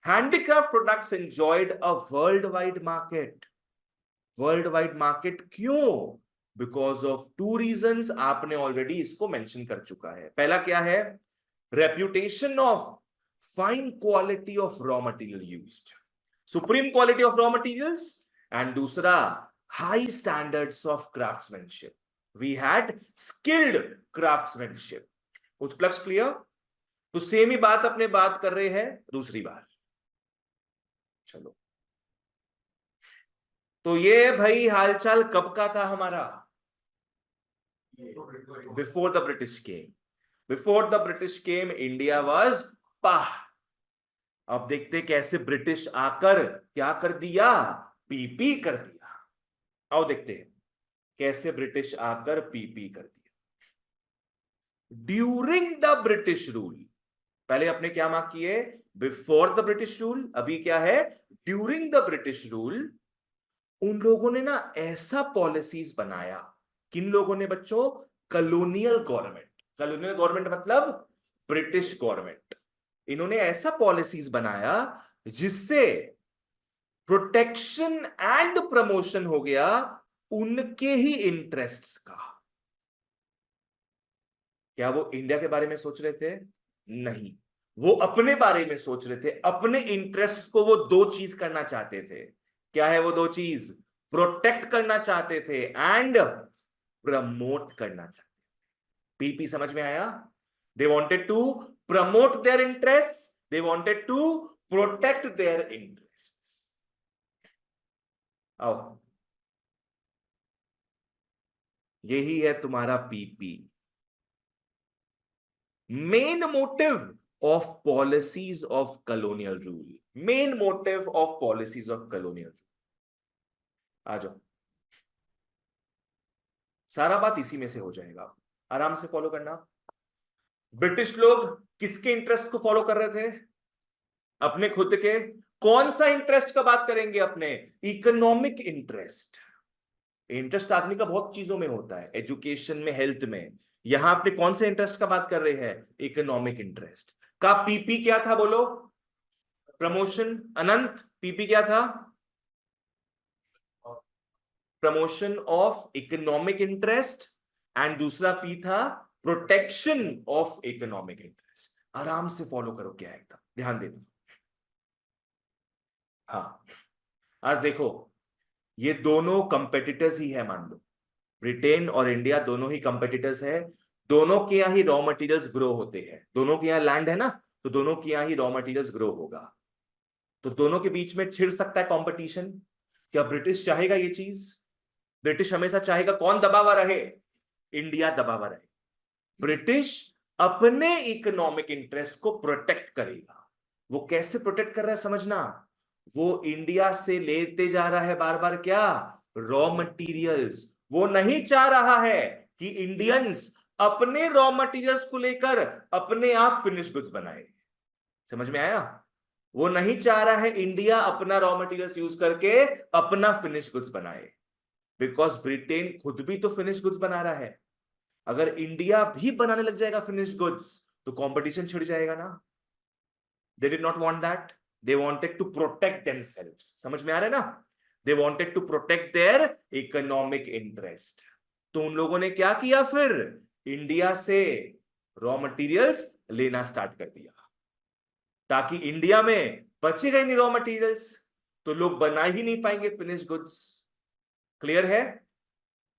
Handicraft products enjoyed a world wide market. World wide market क्यों? Because of 2 reasons. आपने ऑलरेडी इसको मेंशन कर चुका है। पहला क्या है? Reputation of fine quality of raw material used, supreme quality of raw materials, and दूसरा high standards of craftsmanship. We had skilled craftsmanship. उत्प्लक्ष क्लियर? तो सेम ही बात अपने बात कर रहे हैं दूसरी बार। चलो, तो ये भाई हालचाल कब का था हमारा? Before the British came. Before the British came India was पाह। अब देखते कैसे ब्रिटिश आकर क्या कर दिया? पीपी कर दिया। आओ देखते हैं कैसे ब्रिटिश आकर पीपी कर दिया। ड्यूरिंग द ब्रिटिश रूल, पहले अपने क्या मार्क किए? Before the British rule. अभी क्या है? During the British rule. उन लोगों ने ना ऐसा पॉलिसीज बनाया। किन लोगों ने बच्चों? Colonial government. कॉलोनियल गवर्नमेंट मतलब ब्रिटिश गवर्नमेंट। इन्होंने ऐसा पॉलिसीज बनाया जिससे प्रोटेक्शन एंड प्रमोशन हो गया उनके ही इंटरेस्ट्स का। क्या वो इंडिया के बारे में सोच रहे थे? नहीं, वो अपने बारे में सोच रहे थे, अपने इंटरेस्ट्स को वो दो चीज करना चाहते थे। क्या है वो दो चीज? प्रोटेक्ट करना चाहते थे एंड प्रमोट करना चाहते। पीपी समझ में आया? They wanted to promote their interests, they wanted to protect their interests. आओ, यही है तुम्हारा PP. Main motive of policies of colonial rule, main motive of policies of colonial rule. आ जाओ, सारा बात इसी में से हो जाएगा, आराम से फॉलो करना। ब्रिटिश लोग किसके इंटरेस्ट को फॉलो कर रहे थे? अपने खुद के। कौन सा इंटरेस्ट का बात करेंगे? अपने इकोनॉमिक इंटरेस्ट। इंटरेस्ट आदमी का बहुत चीजों में होता है, एजुकेशन में, हेल्थ में। यहां अपने कौन से इंटरेस्ट का बात कर रहे हैं? इकोनॉमिक इंटरेस्ट का। पीपी क्या था बोलो? प्रमोशन। अनंत, पीपी क्या था? Promotion of economic interest. And दूसरा पी था प्रोटेक्शन ऑफ इकोनॉमिक इंटरेस्ट। आराम से फॉलो करो, क्या है एकदम ध्यान देना। हाँ, आज देखो, ये दोनों कंपेटिटर्स ही है, मान लो ब्रिटेन और इंडिया दोनों ही कंपेटिटर्स है। दोनों के यहाँ ही रॉ मटेरियल्स ग्रो होते हैं, दोनों के यहाँ लैंड है ना, तो दोनों के यहाँ ही रॉ मटेरियल्स ग्रो होगा। तो दोनों के बीच में छिड़ सकता है कंपटीशन। क्या ब्रिटिश चाहेगा ये चीज? ब्रिटिश हमेशा चाहेगा कौन दबावा रहे? इंडिया दबावा रहे। ब्रिटिश अपने इकोनॉमिक इंटरेस्ट को प्रोटेक्ट करेगा। वो कैसे प्रोटेक्ट कर रहा है समझना। वो इंडिया से लेते जा रहा है बार बार क्या? Raw materials. वो नहीं चाह रहा है कि इंडियंस अपने रॉ मटेरियल्स को लेकर अपने आप फिनिश गुड्स बनाए। समझ में आया? वो नहीं चाह रहा है इंडिया अपना रॉ मटेरियल्स यूज करके अपना फिनिश गुड्स बनाए। बिकॉज ब्रिटेन खुद भी तो फिनिश गुड्स बना रहा है। अगर इंडिया भी बनाने लग जाएगा फिनिश गुड्स तो कंपटीशन छिड़ जाएगा ना। They did not want that. They wanted to protect themselves. समझ में आ रहा है ना? They wanted to protect their economic interest. तो उन लोगों ने क्या किया फिर? इंडिया से रॉ मटेरियल्स लेना स्टार्ट कर दिया, ताकि इंडिया में बचेगा ही नहीं रॉ मटेरियल्स, तो लोग बना ही नहीं पाएंगे फिनिश गुड्स। क्लियर है?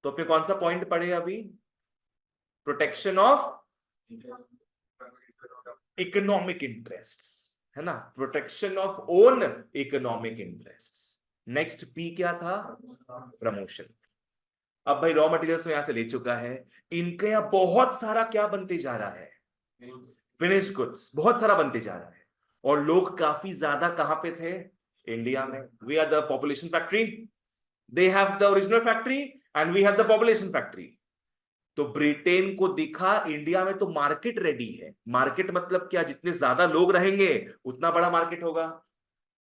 तो अपने कौन सा पॉइंट पढ़े अभी? प्रोटेक्शन ऑफ इकोनॉमिक इंटरेस्ट्स, है ना? Protection of own economic interests. Next P क्या था? प्रमोशन। अब भाई रॉ मटेरियल्स तो यहां से ले चुका है, इनके यहां बहुत सारा क्या बनते जा रहा है? फिनिश गुड्स बहुत सारा बनते जा रहा है। और लोग काफी ज्यादा कहां पे थे? इंडिया में। We are the population factory. They have the original factory and we have the population factory. तो ब्रिटेन को दिखा इंडिया में तो मार्केट रेडी है। मार्केट मतलब क्या? जितने ज्यादा लोग रहेंगे उतना बड़ा मार्केट होगा।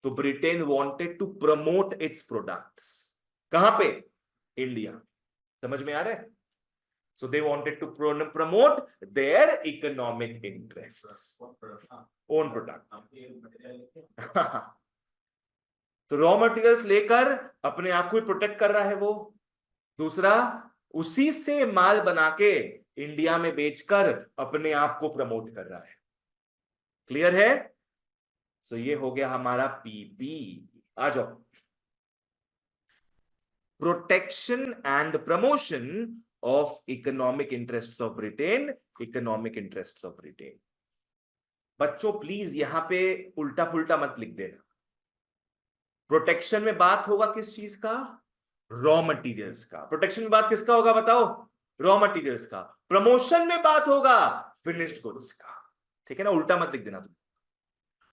तो Britain wanted to promote its products. कहां पे? इंडिया। समझ में आ रहा है? So they wanted to promote their economic interests, own product. तो रॉ मटेरियल्स लेकर अपने आप को प्रोटेक्ट कर रहा है वो। दूसरा, उसी से माल बना के इंडिया में बेचकर अपने आप को प्रमोट कर रहा है। क्लियर है? सो ये हो गया हमारा पीपी। आ जाओ, protection and promotion of economic interests of Britain. Economic interests of Britain. बच्चों प्लीज यहां पे उल्टा पुल्टा मत लिख देना। प्रोटेक्शन में बात होगा किस चीज का? रॉ मटेरियल्स का। प्रोटेक्शन में बात किसका होगा बताओ? रॉ मटेरियल्स का। प्रमोशन में बात होगा फिनिश्ड गुड्स का। ठीक है ना? उल्टा मत लिख देना तुम।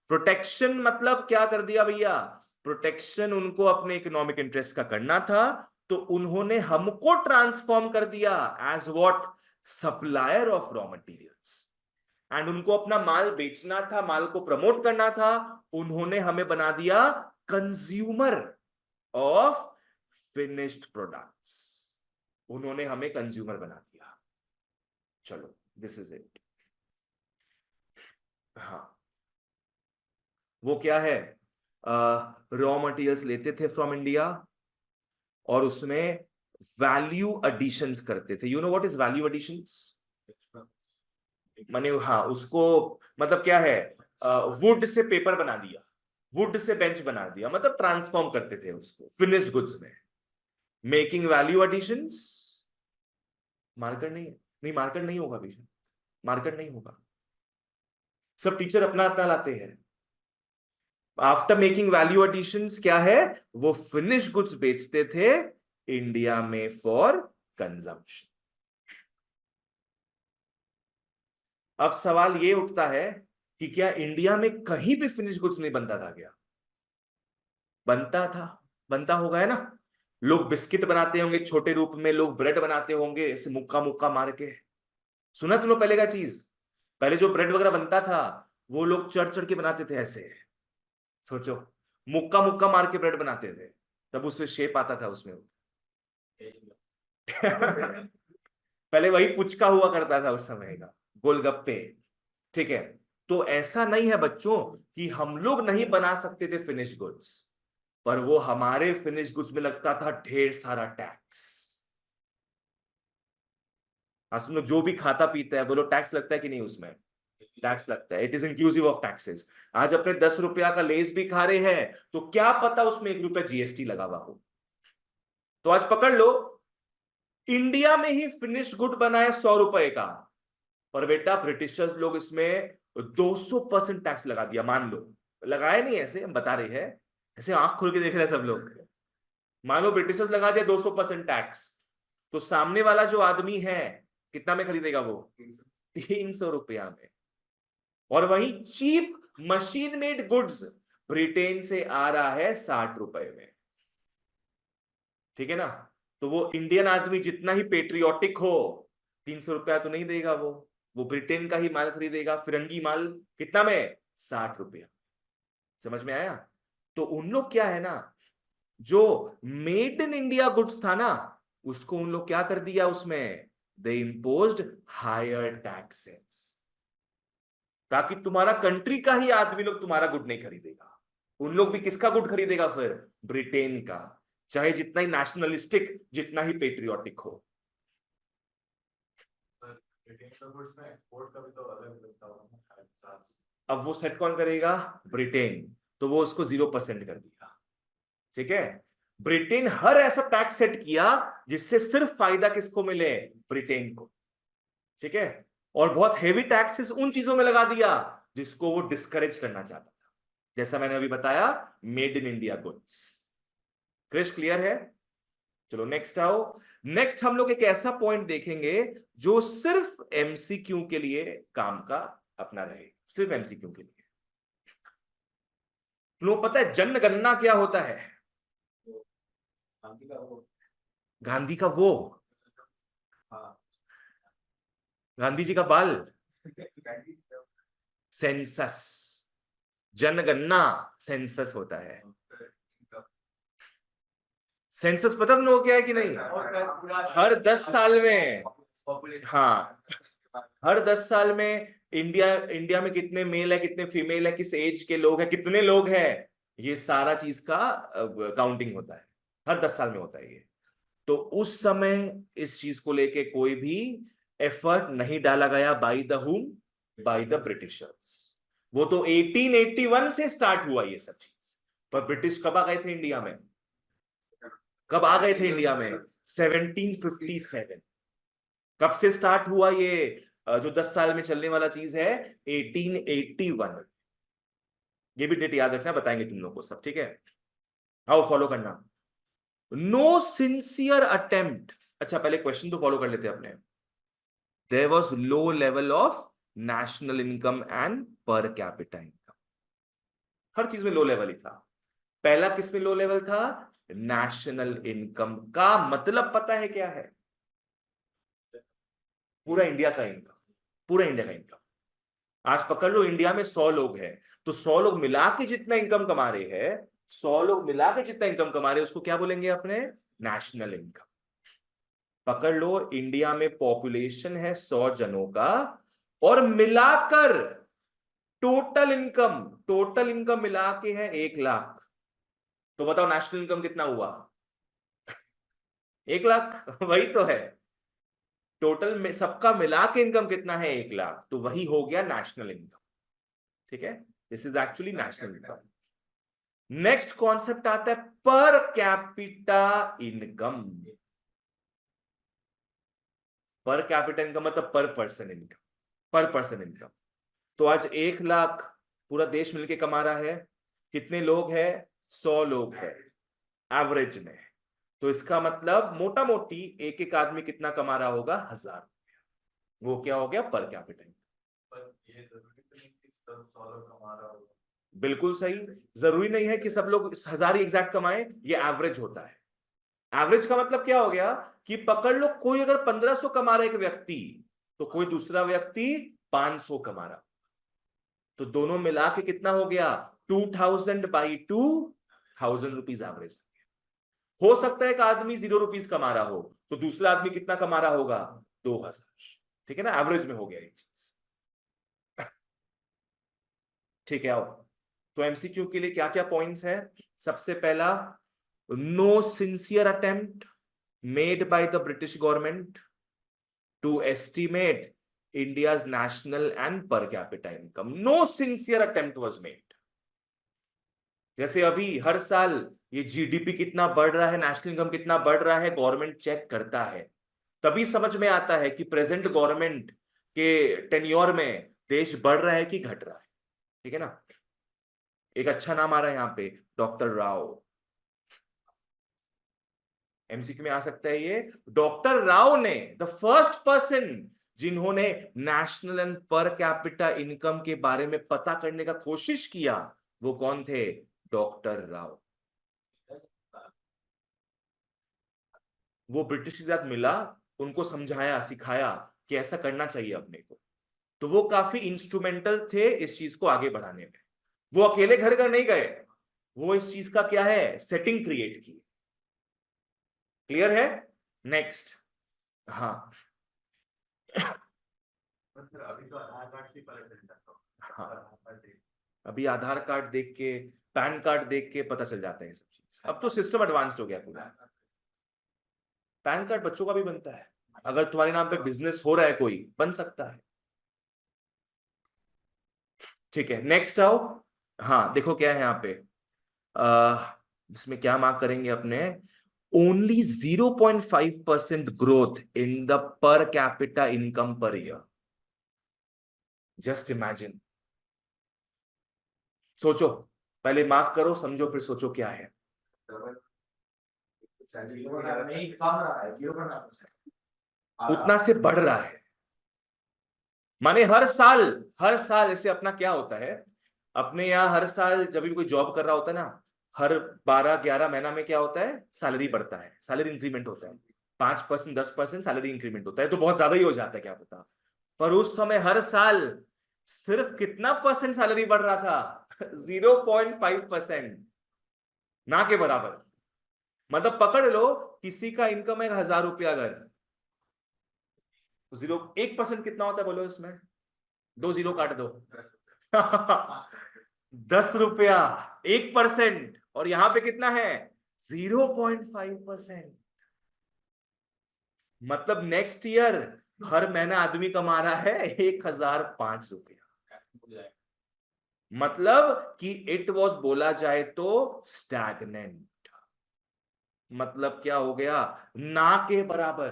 प्रोटेक्शन मतलब क्या कर दिया भैया? प्रोटेक्शन उनको अपने इकोनॉमिक इंटरेस्ट का करना था, तो उन्होंने हमको ट्रांसफॉर्म कर दिया as what? Supplier of raw materials. And उनको अपना माल बेचना था, माल को प्रमोट करना था, उन्होंने हमें बना दिया कंज्यूमर ऑफ फिनिश्ड प्रोडक्ट्स। उन्होंने हमें कंज्यूमर बना दिया। चलो, दिस इज इट। हाँ, वो क्या है? रॉ मटेरियल्स लेते थे फ्रॉम इंडिया और उसमें वैल्यू एडिशंस करते थे। You know what is value additions? माने हाँ, उसको मतलब क्या है, वुड से पेपर बना दिया, वुड से बेंच बना दिया, मतलब ट्रांसफॉर्म करते थे उसको फिनिश्ड गुड्स में। Making value additions. मार्केट नहीं मार्केट नहीं होगा विषय, मार्केट नहीं होगा। सब टीचर अपना अपना लाते हैं। आफ्टर मेकिंग वैल्यू एडिशंस क्या है, वो फिनिश गुड्स बेचते थे इंडिया में फॉर कंजम्पशन। अब सवाल ये उठता है कि क्या इंडिया में कहीं भी फिनिश गुड्स नहीं बनता था क्या? बनता था, बनता होगा है ना। लोग बिस्किट बनाते होंगे छोटे रूप में, लोग ब्रेड बनाते होंगे ऐसे मुक्का मुक्का मार के। सुना तुम लोग पहले का चीज? पहले जो ब्रेड वगैरह बनता था वो लोग चढ़ चढ़ के बनाते थे ऐसे। सोचो, मुक्का मुक्का मार के ब्रेड बनाते थे, तब उसमें शेप आता था उसमें। पहले वही पुचका हुआ करता था उस समय का, गोलगप्पे। ठीक है, तो ऐसा नहीं है बच्चों कि हम लोग नहीं बना सकते थे फिनिश गुड्स, पर वो हमारे फिनिश गुड्स में लगता था ढेर सारा टैक्स। आज तुम लोग जो भी खाता पीता है बोलो, टैक्स लगता है कि नहीं उसमें? टैक्स लगता है, it is inclusive of taxes. आज अपने 10 रुपया का लेस भी खा रहे हैं तो क्या पता उसमें 1 रुपया जीएसटी लगा हुआ हो। तो आज पकड़ लो, इंडिया में ही फिनिश्ड गुड बना है 100 रुपए का, पर बेटा ब्रिटिशर्स लोग इसमें 200% टैक्स लगा दिया। मान लो, लगाया नहीं, ऐसे हम बता रहे हैं, ऐसे आंख खोल के देख रहे हैं सब लोग। मान लो ब्रिटिशर्स लगा दिया 200% टैक्स, तो सामने वाला जो आदमी है कितना में खरीदेगा वो? 300 रुपया में। और वही cheap machine made goods Britain से आ रहा है 60 रुपए में। ठीक है ना। तो वो इंडियन आदमी जितना ही पेट्रियोटिक हो, 300 रुपया तो नहीं देगा वो ब्रिटेन का ही माल खरीदेगा, फिरंगी माल। कितना में? 60 रुपया। समझ में आया? तो उन लोग क्या है ना, जो मेड इन इंडिया गुड्स था ना, उसको उन लोग क्या कर दिया उसमें, दे इम्पोज्ड हायर टैक्सेस, ताकि तुम्हारा कंट्री का ही आदमी लोग तुम्हारा गुड नहीं खरीदेगा। उन लोग भी किसका गुड खरीदेगा फिर? ब्रिटेन का, चाहे जितना ही नेशनलिस्टिक, जितना ही पेट्रियोटिक हो। अब वो सेट कौन करेगा? ब्रिटेन। तो वो उसको 0% कर दिया। ठीक है, ब्रिटेन हर ऐसा टैक्स सेट किया जिससे सिर्फ फायदा किसको मिले? ब्रिटेन को। ठीक है, और बहुत हेवी टैक्सेस उन चीजों में लगा दिया जिसको वो डिस्करेज करना चाहता था, जैसा मैंने अभी बताया, made in India goods. Krish clear है? चलो नेक्स्ट आओ। नेक्स्ट हम लोग एक ऐसा पॉइंट देखेंगे जो सिर्फ एमसीक्यू के लिए काम का अपना रहे, सिर्फ एमसीक्यू के लिए। तुम लोग पता है जनगणना क्या होता है? गांधी का वो, गांधी जी का बाल, सेंसस। जनगणना सेंसस होता है। सेंसस पता तुम लोगों को क्या है कि नहीं? हर 10 साल में, हाँ, हर 10 साल में इंडिया इंडिया में कितने मेल है, कितने फीमेल है, किस एज के लोग हैं, कितने लोग हैं, ये सारा चीज का काउंटिंग होता है। हर 10 साल में होता है ये। तो उस समय इस चीज को लेके कोई भी एफर्ट नहीं डाला गया। बाय द हुम? By the Britishers. वो तो 1881 से स्टार्ट हुआ ये सब चीज, पर ब्रिटिश कब आ गए थे इंडिया में? कब आ गए थे इंडिया में? 1757। कब से स्टार्ट हुआ ये जो 10 साल में चलने वाला चीज है? 1881। ये भी डेट याद रखना, बताएंगे तुम लोग को सब। ठीक है, आओ फॉलो करना। No sincere attempt. अच्छा, पहले क्वेश्चन तो फॉलो कर लेते हैं अपने। There was low level of national income and per capita income. हर चीज में लो लेवल ही था। पहला किस में लो लेवल था? नेशनल इनकम का मतलब पता है क्या है? पूरा इंडिया का इनकम, पूरा इंडिया का इनकम। आज पकड़ लो, इंडिया में 100 लोग हैं, तो 100 लोग मिला के जितना इनकम कमा रहे हैं, 100 लोग मिला के जितना इनकम कमा रहे हैं, उसको क्या बोलेंगे अपने? National income. पकड़ लो, इंडिया में पॉपुलेशन है 100 जनों का, और मिलाकर टोटल इनकम, टोटल इनकम मिला के है 1 लाख। तो बताओ नेशनल इनकम कितना हुआ? 1 लाख। वही तो है, टोटल में सबका मिला के इनकम कितना है? 1 लाख, तो वही हो गया नेशनल इनकम। ठीक है, this is actually national income. Next concept आता है पर कैपिटा इनकम। पर कैपिटा इनकम मतलब पर पर्सन इनकम, पर पर्सन इनकम। तो आज 1 लाख पूरा देश मिलके कमा रहा है, कितने लोग हैं? 100 लोग हैं एवरेज में। तो इसका मतलब मोटा मोटी एक एक आदमी कितना कमा रहा होगा? 1000। वो क्या हो गया? पर कैपिटा इनकम। ये जरूरी नहीं कि सब 100 लोग कमा रहा होगा। बिल्कुल सही, जरूरी नहीं है कि सब लोग 1000 ही एग्जैक्ट कमाए, ये एवरेज होता है। एवरेज का मतलब क्या हो गया कि पकड़ लो कोई अगर 1500 कमा रहा है एक व्यक्ति, तो कोई दूसरा व्यक्ति 500 कमा रहा, तो दोनों मिला के कितना हो गया? 2000/2000 एवरेज। हो सकता है एक आदमी 0 रुपीज कमा रहा हो, तो दूसरा आदमी कितना कमा रहा होगा? 2000। ठीक है ना, एवरेज में हो गया ये चीज। ठीक है, आओ। तो एमसीक्यू के लिए क्या क्या पॉइंट्स है? सबसे पहला, no sincere attempt made by the British government to estimate India's national and per capita income. No sincere attempt was made. जैसे अभी हर साल ये जीडीपी कितना बढ़ रहा है, नेशनल इनकम कितना बढ़ रहा है, गवर्नमेंट चेक करता है, तभी समझ में आता है कि प्रेजेंट गवर्नमेंट के टेन्योर में देश बढ़ रहा है कि घट रहा है। ठीक है ना? एक अच्छा नाम आ रहा है यहाँ पे, डॉक्टर राव। एमसीक्यू में आ सकता है ये। डॉक्टर राव ने द फर्स्ट पर्सन जिन्होंने national and per capita income के बारे में पता करने का कोशिश किया, वो कौन थे? डॉक्टर राव। वो ब्रिटिश के साथ मिला, उनको समझाया सिखाया कि ऐसा करना चाहिए अपने को, तो वो काफी इंस्ट्रूमेंटल थे इस चीज को आगे बढ़ाने में। वो अकेले घर घर नहीं गए, वो इस चीज का क्या है, सेटिंग क्रिएट की। क्लियर है? नेक्स्ट। हाँ। अभी तो आधार कार्ड से पता चल जाता है। हाँ, अभी आधार कार्ड देख के, पैन कार्ड देख के पता चल जाता है ये सब चीज। अब तो सिस्टम एडवांस्ड हो गया पूरा। पैन कार्ड बच्चों का भी बनता है, अगर तुम्हारे नाम पे बिजनेस हो रहा है कोई, बन सकता है। ठीक है, नेक्स्ट आओ। हाँ देखो क्या है यहाँ पे, इसमें क्या मार्क करेंगे अपने? ओनली 0.5% ग्रोथ इन द पर capita income per year. Just imagine, सोचो, पहले मार्क करो, समझो, फिर सोचो क्या है। उतना से बढ़ रहा है, माने हर साल ऐसे अपना क्या होता है, अपने यहाँ हर साल जब भी कोई जॉब कर रहा होता है ना, हर 12-11 महीना में क्या होता है, सैलरी बढ़ता है, सैलरी इंक्रीमेंट होता है, 5% 10% सैलरी इंक्रीमेंट होता है, तो बहुत ज्यादा ही हो जाता है, क्या पता। पर उस समय हर साल सिर्फ कितना परसेंट सैलरी बढ़ रहा था? 0.5%, ना के बराबर। मतलब पकड़ लो, किसी का इनकम है 1000 रुपया, अगर 1% कितना होता है बोलो इसमें? 2 जीरो काट दो। 10 रुपया, 1%, और यहां पे कितना है? 0.5%। मतलब नेक्स्ट ईयर हर महीना आदमी कमा रहा है 1005 रुपया। मतलब कि इट वॉज बोला जाए तो स्टैग्नेंट। मतलब क्या हो गया? ना के बराबर।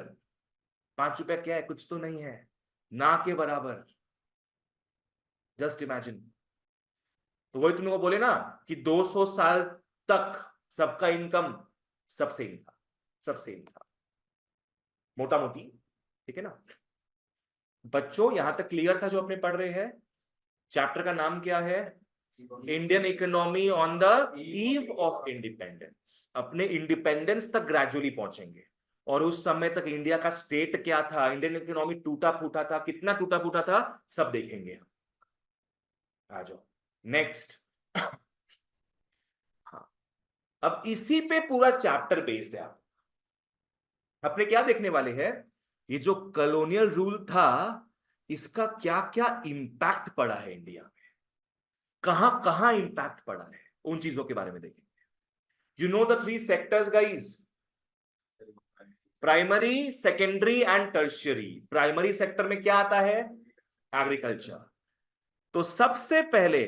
5 रुपया क्या है, कुछ तो नहीं है, ना के बराबर। Just imagine. तो वही तुमने को बोले ना कि 200 साल तक सबका इनकम सब सेम था, सब सेम था, मोटा मोटी। ठीक है ना बच्चों, यहां तक क्लियर था जो अपने पढ़ रहे हैं? चैप्टर का नाम क्या है? Indian economy on the eve of independence. अपने इंडिपेंडेंस तक ग्रेजुअली पहुंचेंगे, और उस समय तक इंडिया का स्टेट क्या था, इंडियन इकोनॉमी टूटा फूटा था, कितना टूटा फूटा था, सब देखेंगे हम। आ जाओ नेक्स्ट। हाँ, अब इसी पे पूरा चैप्टर बेस्ड है। अपने क्या देखने वाले हैं, ये जो कॉलोनियल रूल था, इसका क्या क्या इंपैक्ट पड़ा है इंडिया में, कहां कहां इंपैक्ट पड़ा है, उन चीजों के बारे में देखेंगे। You know the three sectors guys, primary, secondary and tertiary. Primary sector में क्या आता है? एग्रीकल्चर। तो सबसे पहले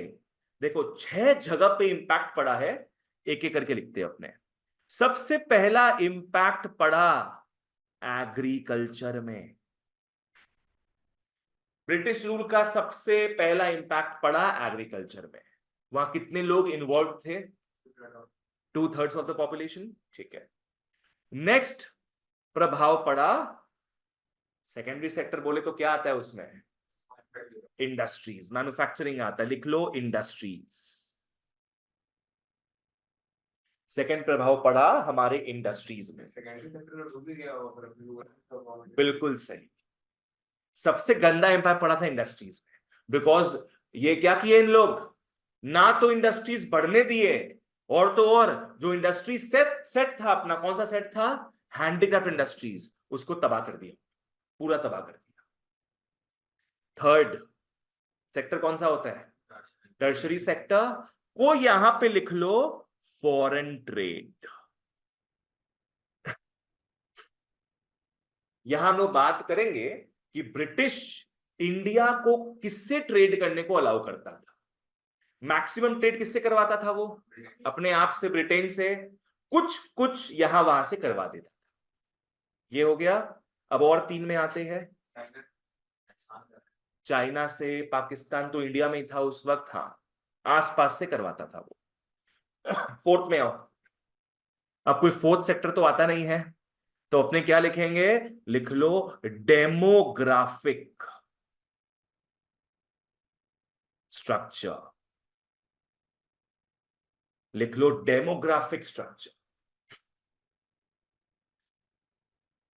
देखो 6 जगह पे इंपैक्ट पड़ा है, एक एक करके लिखते हैं अपने। सबसे पहला इंपैक्ट पड़ा एग्रीकल्चर में। ब्रिटिश रूल का सबसे पहला इंपैक्ट पड़ा एग्रीकल्चर में। वहां कितने लोग इन्वॉल्व थे? 2/3 ऑफ द पॉपुलेशन। ठीक है। नेक्स्ट प्रभाव पड़ा सेकेंडरी सेक्टर, बोले तो क्या आता है उसमें? इंडस्ट्रीज, मैन्युफैक्चरिंग आता है, लिख लो इंडस्ट्रीज। सेकेंड प्रभाव पड़ा हमारे इंडस्ट्रीज में। बिल्कुल सही। सबसे गंदा इंपैक्ट पड़ा था इंडस्ट्रीज में, बिकॉज ये क्या किए इन लोग, ना तो इंडस्ट्रीज बढ़ने दिए, और तो और जो इंडस्ट्री सेट था अपना, कौन सा सेट था? हैंडीक्राफ्ट इंडस्ट्रीज, उसको तबाह कर दिया, पूरा तबाह कर दिया। थर्ड सेक्टर कौन सा होता है? Tertiary sector. को यहां पे लिख लो फॉरेन ट्रेड। यहां हम लोग बात करेंगे कि ब्रिटिश इंडिया को किससे ट्रेड करने को अलाउ करता था। मैक्सिमम ट्रेड किससे करवाता था वो? अपने आप से, ब्रिटेन से। कुछ कुछ यहां वहां से करवा देता था। ये हो गया। अब और 3 में आते हैं। चाइना से, पाकिस्तान तो इंडिया में ही था उस वक्त, हाँ, आसपास से करवाता था वो। फोर्थ में आओ। अब कोई फोर्थ सेक्टर तो आता नहीं है, तो अपने क्या लिखेंगे? लिख लो डेमोग्राफिक स्ट्रक्चर। लिख लो demographic structure.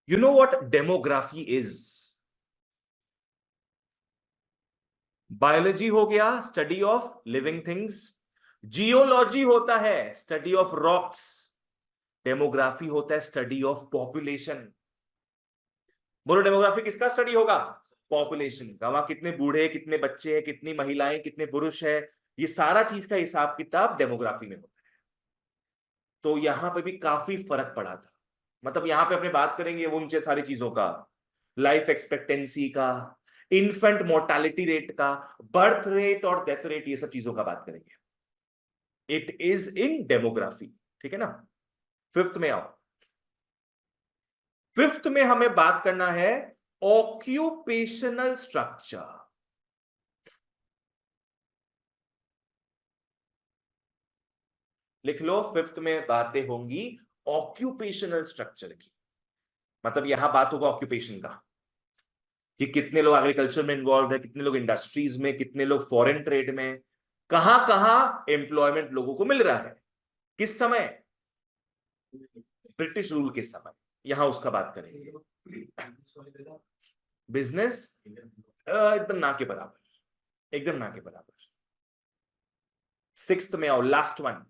You know what demography is? Biology हो गया, study of living things. Geology होता है स्टडी ऑफ रॉक्स। डेमोग्राफी होता है स्टडी ऑफ पॉपुलेशन। बोलो डेमोग्राफी किसका स्टडी होगा? पॉपुलेशन का। वहां कितने बूढ़े, कितने बच्चे हैं, कितनी महिलाएं, कितने पुरुष है, ये सारा चीज का हिसाब किताब डेमोग्राफी में होता है। तो यहां पे भी काफी फर्क पड़ा था। मतलब यहां पे अपने बात करेंगे वो उन सारी चीजों का, लाइफ एक्सपेक्टेंसी का, इन्फेंट मोर्टालिटी रेट का, बर्थ रेट और डेथ रेट, ये सब चीजों का बात करेंगे। It is in demography. ठीक है ना। फिफ्थ में आओ। फिफ्थ में हमें बात करना है ऑक्यूपेशनल स्ट्रक्चर। लिख लो, फिफ्थ में बातें होंगी ऑक्यूपेशनल स्ट्रक्चर की। मतलब यहां बात होगा ऑक्यूपेशन का, कि कितने लोग एग्रीकल्चर में इन्वॉल्व है, कितने लोग इंडस्ट्रीज में, कितने लोग फॉरेन ट्रेड में, कहां कहां एम्प्लॉयमेंट लोगों को मिल रहा है, किस समय? ब्रिटिश रूल के समय। यहां उसका बात करेंगे। बिजनेस एकदम ना के बराबर, एकदम ना के बराबर। सिक्स्थ में आओ, लास्ट वन।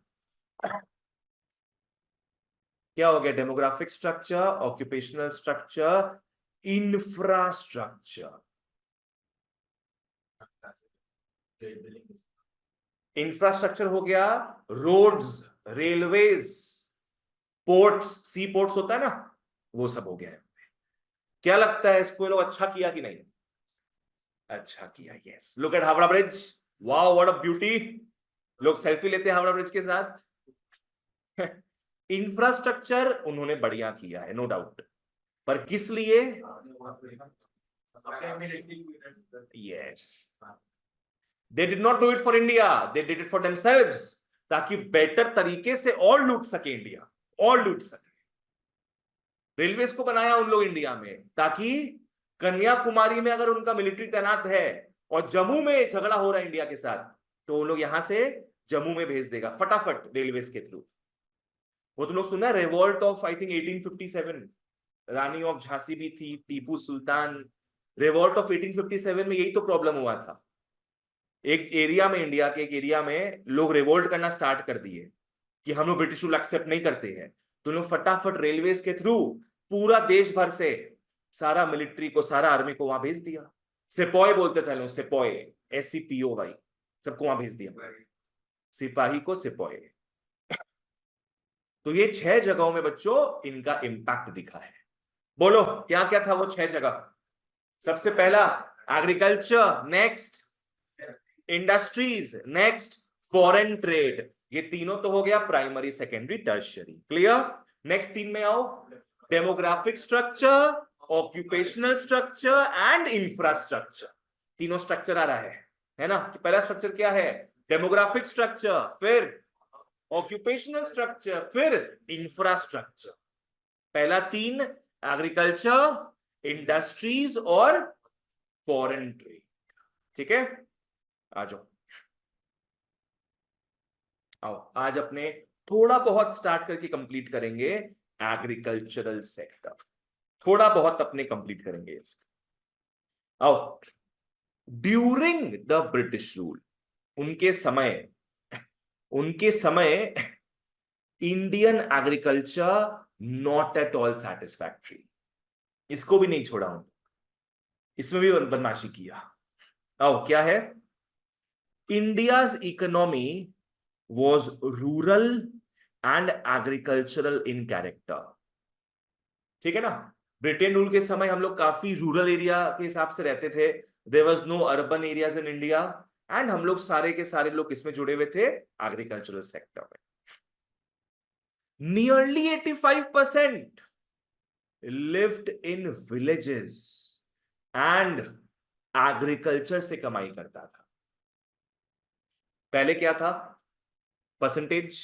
क्या हो गया? Demographic structure, occupational structure, infrastructure. Infrastructure हो गया रोड्स, रेलवेज, पोर्ट्स, सी पोर्ट्स होता है ना, वो सब हो गया है। क्या लगता है इसको लोग अच्छा किया कि नहीं? अच्छा किया। Yes, look at Howrah bridge. Wow what a beauty. लोग सेल्फी लेते हैं हावड़ा ब्रिज के साथ। इंफ्रास्ट्रक्चर उन्होंने बढ़िया किया है, नो डाउट, पर किस लिए? Yes, they did not do it for India, they did it for themselves, ताकि बेटर तरीके से और लूट सके इंडिया, और लूट सके। रेलवेज को बनाया उन लोग इंडिया में, ताकि कन्याकुमारी में अगर उनका मिलिट्री तैनात है और जम्मू में झगड़ा हो रहा है इंडिया के साथ, तो उन लोग यहां से जम्मू में भेज देगा फटाफट रेलवेज के थ्रू। वो तुम लोग सुना, revolt of I think 1857, Rani of Jhansi भी थी, टीपू सुल्तान। रिवॉल्ट ऑफ 1857 में यही तो प्रॉब्लम हुआ था। एक एरिया में, इंडिया के एक एरिया में लोग रिवोल्ट करना स्टार्ट कर दिए कि हम लोग ब्रिटिश रूल एक्सेप्ट नहीं करते हैं, तो लोग फटाफट रेलवेज के थ्रू पूरा देश भर से सारा मिलिट्री को, सारा आर्मी को वहां भेज दिया। सिपॉय बोलते थे लोग, सिपॉय, SCPOY, सबको वहां भेज दिया, सिपाही को सिपॉय। तो ये 6 जगहों में बच्चों इनका इंपैक्ट दिखा है। बोलो क्या क्या था वो 6 जगह? सबसे पहला agriculture, next industries, next foreign trade. ये तीनों तो हो गया primary secondary tertiary, clear. Next 3 में आओ, demographic structure, occupational structure and infrastructure. तीनों स्ट्रक्चर आ रहा है ना? कि पहला स्ट्रक्चर क्या है? डेमोग्राफिक स्ट्रक्चर, फिर ऑक्यूपेशनल स्ट्रक्चर, फिर इंफ्रास्ट्रक्चर। पहला 3 एग्रीकल्चर, इंडस्ट्रीज और फॉरेन ट्रेड। ठीक है, आ जाओ। आओ आज अपने थोड़ा बहुत स्टार्ट करके कंप्लीट करेंगे एग्रीकल्चरल सेक्टर, थोड़ा बहुत अपने कंप्लीट करेंगे। आओ, ड्यूरिंग द ब्रिटिश रूल, उनके समय, उनके समय Indian agriculture not at all satisfactory. इसको भी नहीं छोड़ा हूं, इसमें भी बदमाशी किया। आओ क्या है? India's economy was rural and agricultural in character. ठीक है ना? ब्रिटेन रूल के समय हम लोग काफी रूरल एरिया के हिसाब से रहते थे, there was no urban areas in India, and हम लोग सारे के सारे लोग किसमें जुड़े हुए थे? एग्रीकल्चरल सेक्टर में। Nearly 85% lived in villages and agriculture से कमाई करता था। पहले क्या था परसेंटेज?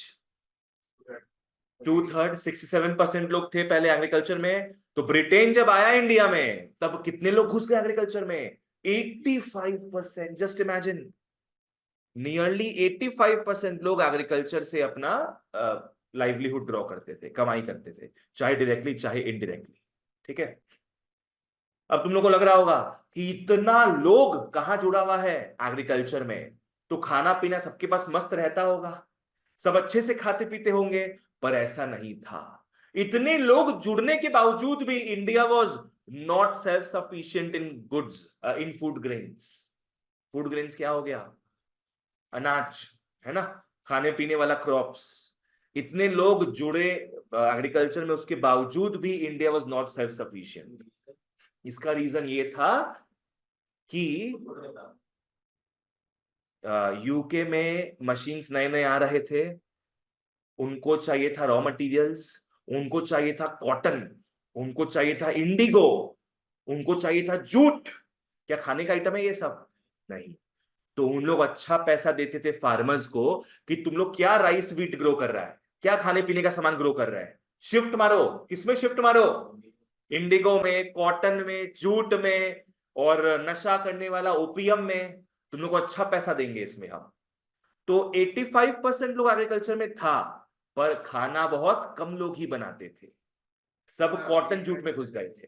2/3, 67% लोग थे पहले एग्रीकल्चर में। तो ब्रिटेन जब आया इंडिया में तब कितने लोग घुस गए एग्रीकल्चर में? 85%। जस्ट इमेजिन, नियरली 85% लोग एग्रीकल्चर से अपना लाइवलीहुड ड्रॉ करते थे, कमाई करते थे, चाहे डायरेक्टली चाहे इनडायरेक्टली। ठीक है, अब तुम लोग को लग रहा होगा कि इतना लोग कहां जुड़ा हुआ है एग्रीकल्चर में, तो खाना पीना सबके पास मस्त रहता होगा, सब अच्छे से खाते पीते होंगे। पर ऐसा नहीं था। इतने लोग जुड़ने के बावजूद भी India was not self sufficient in goods, in food grains. Food grains क्या हो गया? अनाज, है ना, खाने पीने वाला क्रॉप्स। इतने लोग जुड़े एग्रीकल्चर में, उसके बावजूद भी India was not self sufficient. इसका रीजन ये था कि यूके में मशीन्स नए नए आ रहे थे, उनको चाहिए था रॉ मटेरियल्स, उनको चाहिए था कॉटन, उनको चाहिए था इंडिगो, उनको चाहिए था जूट। क्या खाने का आइटम है ये सब? नहीं। तो उन लोग अच्छा पैसा देते थे फार्मर्स को कि तुम लोग क्या राइस व्हीट ग्रो कर रहा है, क्या खाने पीने का सामान ग्रो कर रहा है, शिफ्ट मारो। किसमें शिफ्ट मारो? इंडिगो में, कॉटन में, जूट में, और नशा करने वाला ओपियम में। तुम लोग को अच्छा पैसा देंगे इसमें हम। तो 85% लोग एग्रीकल्चर में था, पर खाना बहुत कम लोग ही बनाते थे, सब कॉटन जूट में घुस गए थे।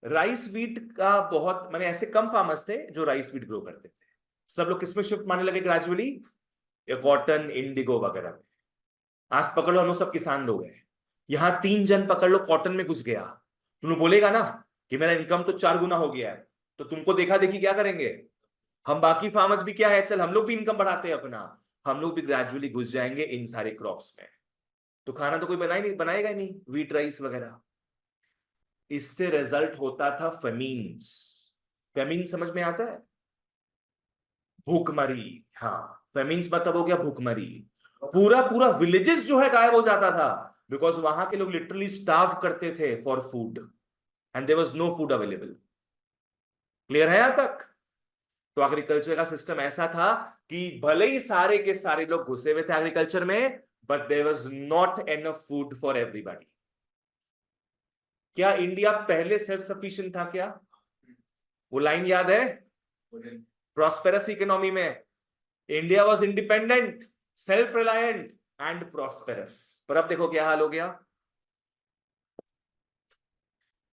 राइस व्हीट का बहुत, मैंने ऐसे कम फार्मर्स थे जो राइस व्हीट ग्रो करते थे। सब लोग किसमें शिफ्ट मारने लगे ग्रेजुअली? कॉटन, इंडिगो वगैरह में। आज पकड़ लो हम लोग सब किसान लोग हैं, यहां 3 जन पकड़ लो कॉटन में घुस गया, तुम लोग बोलेगा ना कि मेरा इनकम तो 4 गुना हो गया है, तो तुमको देखा देखी क्या करेंगे? हम बाकी फार्मर्स भी क्या है, चल हम लोग भी इनकम बढ़ाते हैं अपना, हम लोग भी ग्रेजुअली घुस जाएंगे इन सारे क्रॉप्स में। तो खाना तो कोई बनाएगा ही नहीं, व्हीट राइस वगैरह। इससे रिजल्ट होता था फेमीन्स। फेमीन समझ में आता है? भूखमरी। हाँ, फेमीन्स मतलब हो गया भूखमरी। पूरा पूरा विलेजेस जो है गायब हो जाता था, बिकॉज वहां के लोग लिटरली स्टार्व करते थे for food, and there was no food available. Clear है यहां तक? तो एग्रीकल्चर का सिस्टम ऐसा था कि भले ही सारे के सारे लोग घुसे हुए थे एग्रीकल्चर में, but there was not enough food for everybody. क्या इंडिया पहले सेल्फ सफिशिएंट था क्या? वो लाइन याद है? प्रॉस्पेरस इकोनॉमी में India was independent, self reliant and prosperous. पर अब देखो क्या हाल हो गया।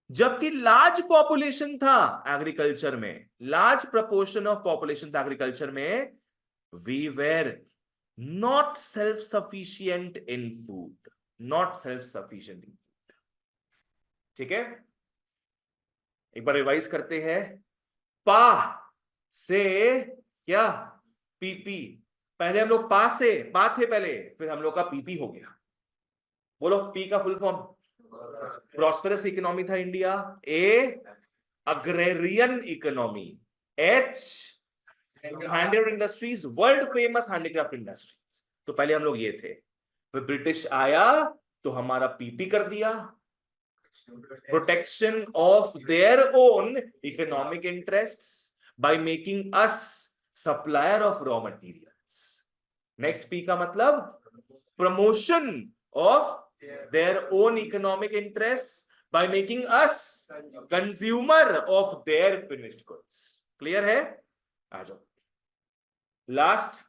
जबकि लार्ज पॉपुलेशन था एग्रीकल्चर में, लार्ज प्रोपोर्शन ऑफ पॉपुलेशन था एग्रीकल्चर में, we were not self sufficient in food, not self sufficient in food. ठीक है, एक बार रिवाइज करते हैं। पा से क्या? पीपी, पहले हम लोग पा थे पहले, फिर हम लोग का पीपी हो गया। बोलो पी का फुल फॉर्म। प्रॉस्पेरस इकोनॉमी था India. A agrarian economy. H handicraft industries, world famous handicraft industries. तो पहले हम लोग ये थे, फिर ब्रिटिश आया तो हमारा पीपी कर दिया, protection of their own economic interests by making us supplier of raw materials. Next P का मतलब promotion of their own economic interests by making us consumer of their finished goods. Clear है? आ जाओ लास्ट,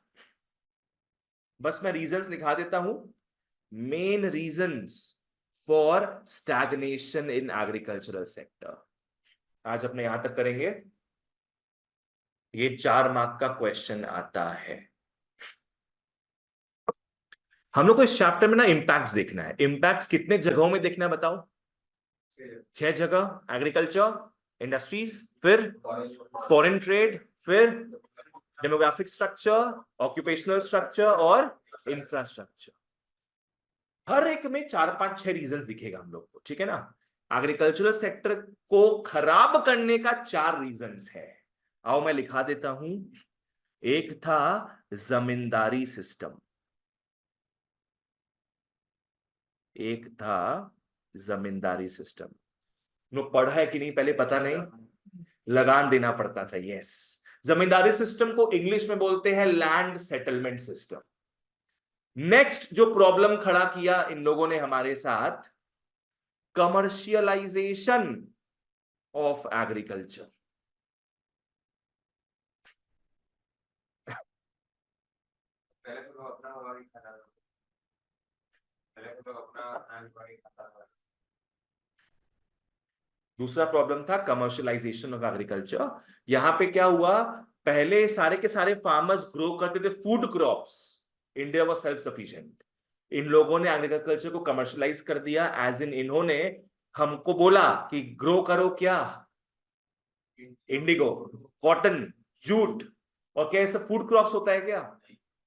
बस मैं रीजंस लिखा देता हूं। Main reasons for stagnation in agricultural sector. आज अपने यहां तक करेंगे। ये 4 मार्क का क्वेश्चन आता है। हम लोग को इस चैप्टर में ना इंपैक्ट्स देखना है। इंपैक्ट्स कितने जगहों में देखना है बताओ? 6 जगह। एग्रीकल्चर, इंडस्ट्रीज, फिर फॉरेन ट्रेड, फिर डेमोग्राफिक स्ट्रक्चर, ऑक्यूपेशनल स्ट्रक्चर और इंफ्रास्ट्रक्चर। हर एक में 4 5 6 रीजंस दिखेगा हम लोग को, ठीक है ना? एग्रीकल्चरल सेक्टर को खराब करने का 4 रीजंस है। आओ मैं लिखा देता हूं। एक था जमींदारी सिस्टम, एक था जमींदारी सिस्टम। लोग पढ़ा है कि नहीं पहले पता नहीं, लगान देना पड़ता था। यस, जमींदारी सिस्टम को इंग्लिश में बोलते हैं लैंड सेटलमेंट सिस्टम। नेक्स्ट जो प्रॉब्लम खड़ा किया इन लोगों ने हमारे साथ, कमर्शियलाइजेशन ऑफ एग्रीकल्चर। दूसरा प्रॉब्लम था कमर्शियलाइजेशन ऑफ एग्रीकल्चर। यहां पे क्या हुआ, पहले सारे के सारे फार्मर्स ग्रो करते थे food crops, India was self sufficient. इन लोगों ने एग्रीकल्चर को कमर्शियलाइज कर दिया, एज इन इन्होंने हमको बोला कि ग्रो करो क्या, इंडिगो, कॉटन, जूट, और क्या ये सब फूड क्रॉप्स होता है क्या?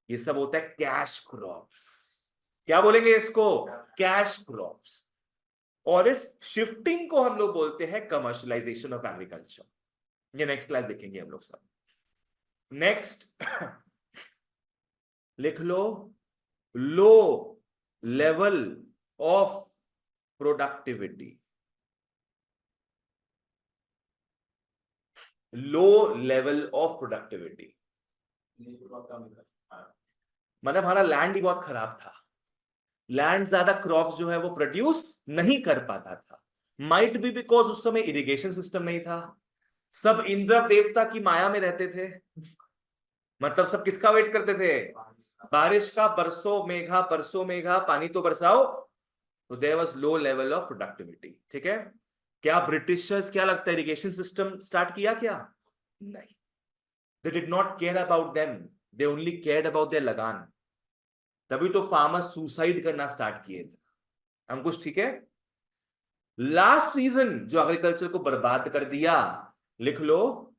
ये सब होता है कैश क्रॉप्स। क्या बोलेंगे इसको? Cash crops. और इस शिफ्टिंग को हम लोग बोलते हैं कमर्शियलाइजेशन ऑफ एग्रीकल्चर। ये नेक्स्ट क्लास देखेंगे हम लोग सब। नेक्स्ट लिख लो, low level of productivity. Low level of productivity मतलब हमारा लैंड ही बहुत खराब था। लैंड ज्यादा क्रॉप्स जो है वो प्रोड्यूस नहीं कर पाता था। माइट बी बिकॉज उस समय इरिगेशन सिस्टम नहीं था। सब इंद्र देवता की माया में रहते थे। मतलब सब किसका वेट करते थे? बारिश का, बरसों मेघा पानी तो बरसाओ। तो there was low level of productivity. ठीक है? क्या ब्रिटिशर्स, क्या लगता है, इरिगेशन सिस्टम स्टार्ट किया क्या? नहीं। They did not care about them, they only cared about their lagaan. तभी तो फार्मर्स सुसाइड करना स्टार्ट किए थे। अंकुश ठीक है? लास्ट रीजन जो एग्रीकल्चर को बर्बाद कर दिया, लिख लो,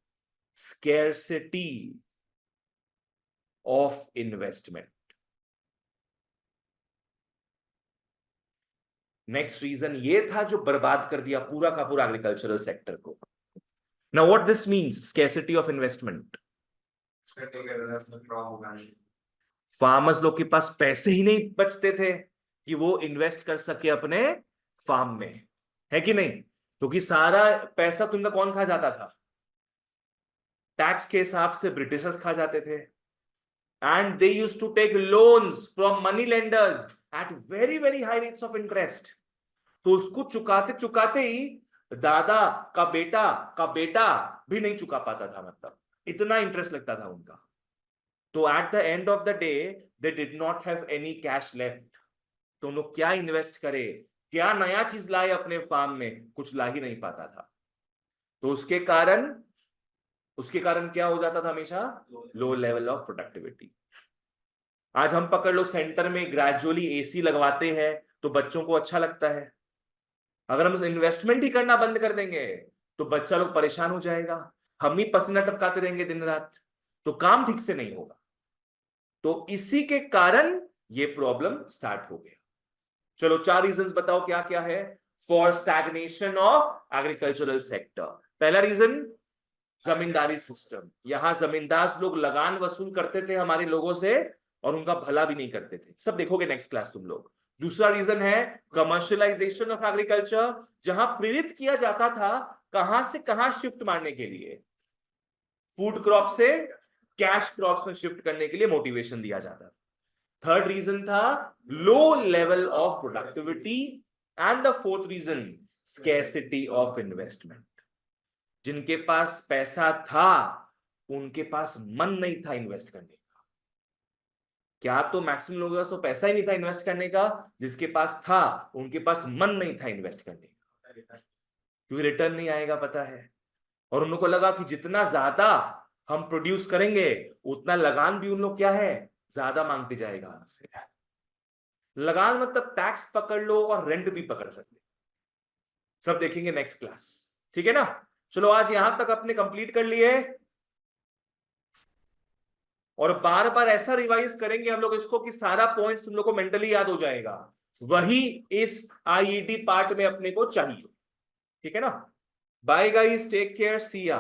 scarcity of investment. Next reason ये था जो बर्बाद कर दिया पूरा का पूरा एग्रीकल्चरल सेक्टर को। Now what this means, scarcity of investment. Farmers लोग के पास पैसे ही नहीं बचते थे कि वो इन्वेस्ट कर सके अपने फार्म में, है कि नहीं? क्योंकि सारा पैसा तुमका कौन खा जाता था? टैक्स के हिसाब से ब्रिटिशर्स खा जाते थे। And they used to take loans from money lenders at very very high rates of interest. तो उसको चुकाते चुकाते ही दादा का बेटा भी नहीं चुका पाता था। मतलब इतना इंटरेस्ट लगता था उनका। तो at the end of the day they did not have any cash left. तो उन लोग क्या इन्वेस्ट करे, क्या नया चीज लाए अपने फार्म में? कुछ ला ही नहीं पाता था। तो उसके कारण क्या हो जाता था हमेशा? लो लेवल ऑफ प्रोडक्टिविटी। आज हम पकड़ लो सेंटर में ग्रेजुअली एसी लगवाते हैं तो बच्चों को अच्छा लगता है। अगर हम इन्वेस्टमेंट ही करना बंद कर देंगे तो बच्चा लोग परेशान हो जाएगा। हम ही पसीना टपकाते रहेंगे दिन रात, तो काम ठीक से नहीं होगा। तो इसी के कारण ये प्रॉब्लम स्टार्ट हो गया। चलो 4 रीजंस बताओ क्या क्या है for stagnation of agricultural sector. पहला रीजन जमींदारी सिस्टम। यहां जमींदार लोग लगान वसूल करते थे हमारे लोगों से और उनका भला भी नहीं करते थे, सब देखोगे नेक्स्ट क्लास तुम लोग। दूसरा रीजन है कमर्शियलाइजेशन ऑफ एग्रीकल्चर, जहां प्रेरित किया जाता था कहां से कहां शिफ्ट मारने के लिए, फूड क्रॉप से कैश क्रॉप्स में शिफ्ट करने के लिए मोटिवेशन दिया जाता था। थर्ड रीजन था low level of productivity and the fourth reason scarcity of investment. जिनके पास पैसा था उनके पास मन नहीं था इन्वेस्ट करने का। क्या तो मैक्सिमम लोगों के पास तो पैसा ही नहीं था इन्वेस्ट करने का, जिसके पास था उनके पास मन नहीं था इन्वेस्ट करने का, क्योंकि रिटर्न नहीं आएगा पता है। और उनको लगा कि जितना ज्यादा हम प्रोड्यूस करेंगे उतना लगान भी उन लोग क्या है ज्यादा मांगते जाएगा हमसे। लगान मतलब टैक्स पकड़ लो और रेंट भी पकड़ सकते, सब देखेंगे नेक्स्ट क्लास, ठीक है ना। चलो आज यहां तक अपने कंप्लीट कर लिए और बार बार ऐसा रिवाइज करेंगे हम लोग इसको कि सारा पॉइंट तुम लोग को मेंटली याद हो जाएगा। वही इस आईईटी पार्ट में अपने को चाहिए, ठीक है ना। बाय गाइस, टेक केयर, सी या।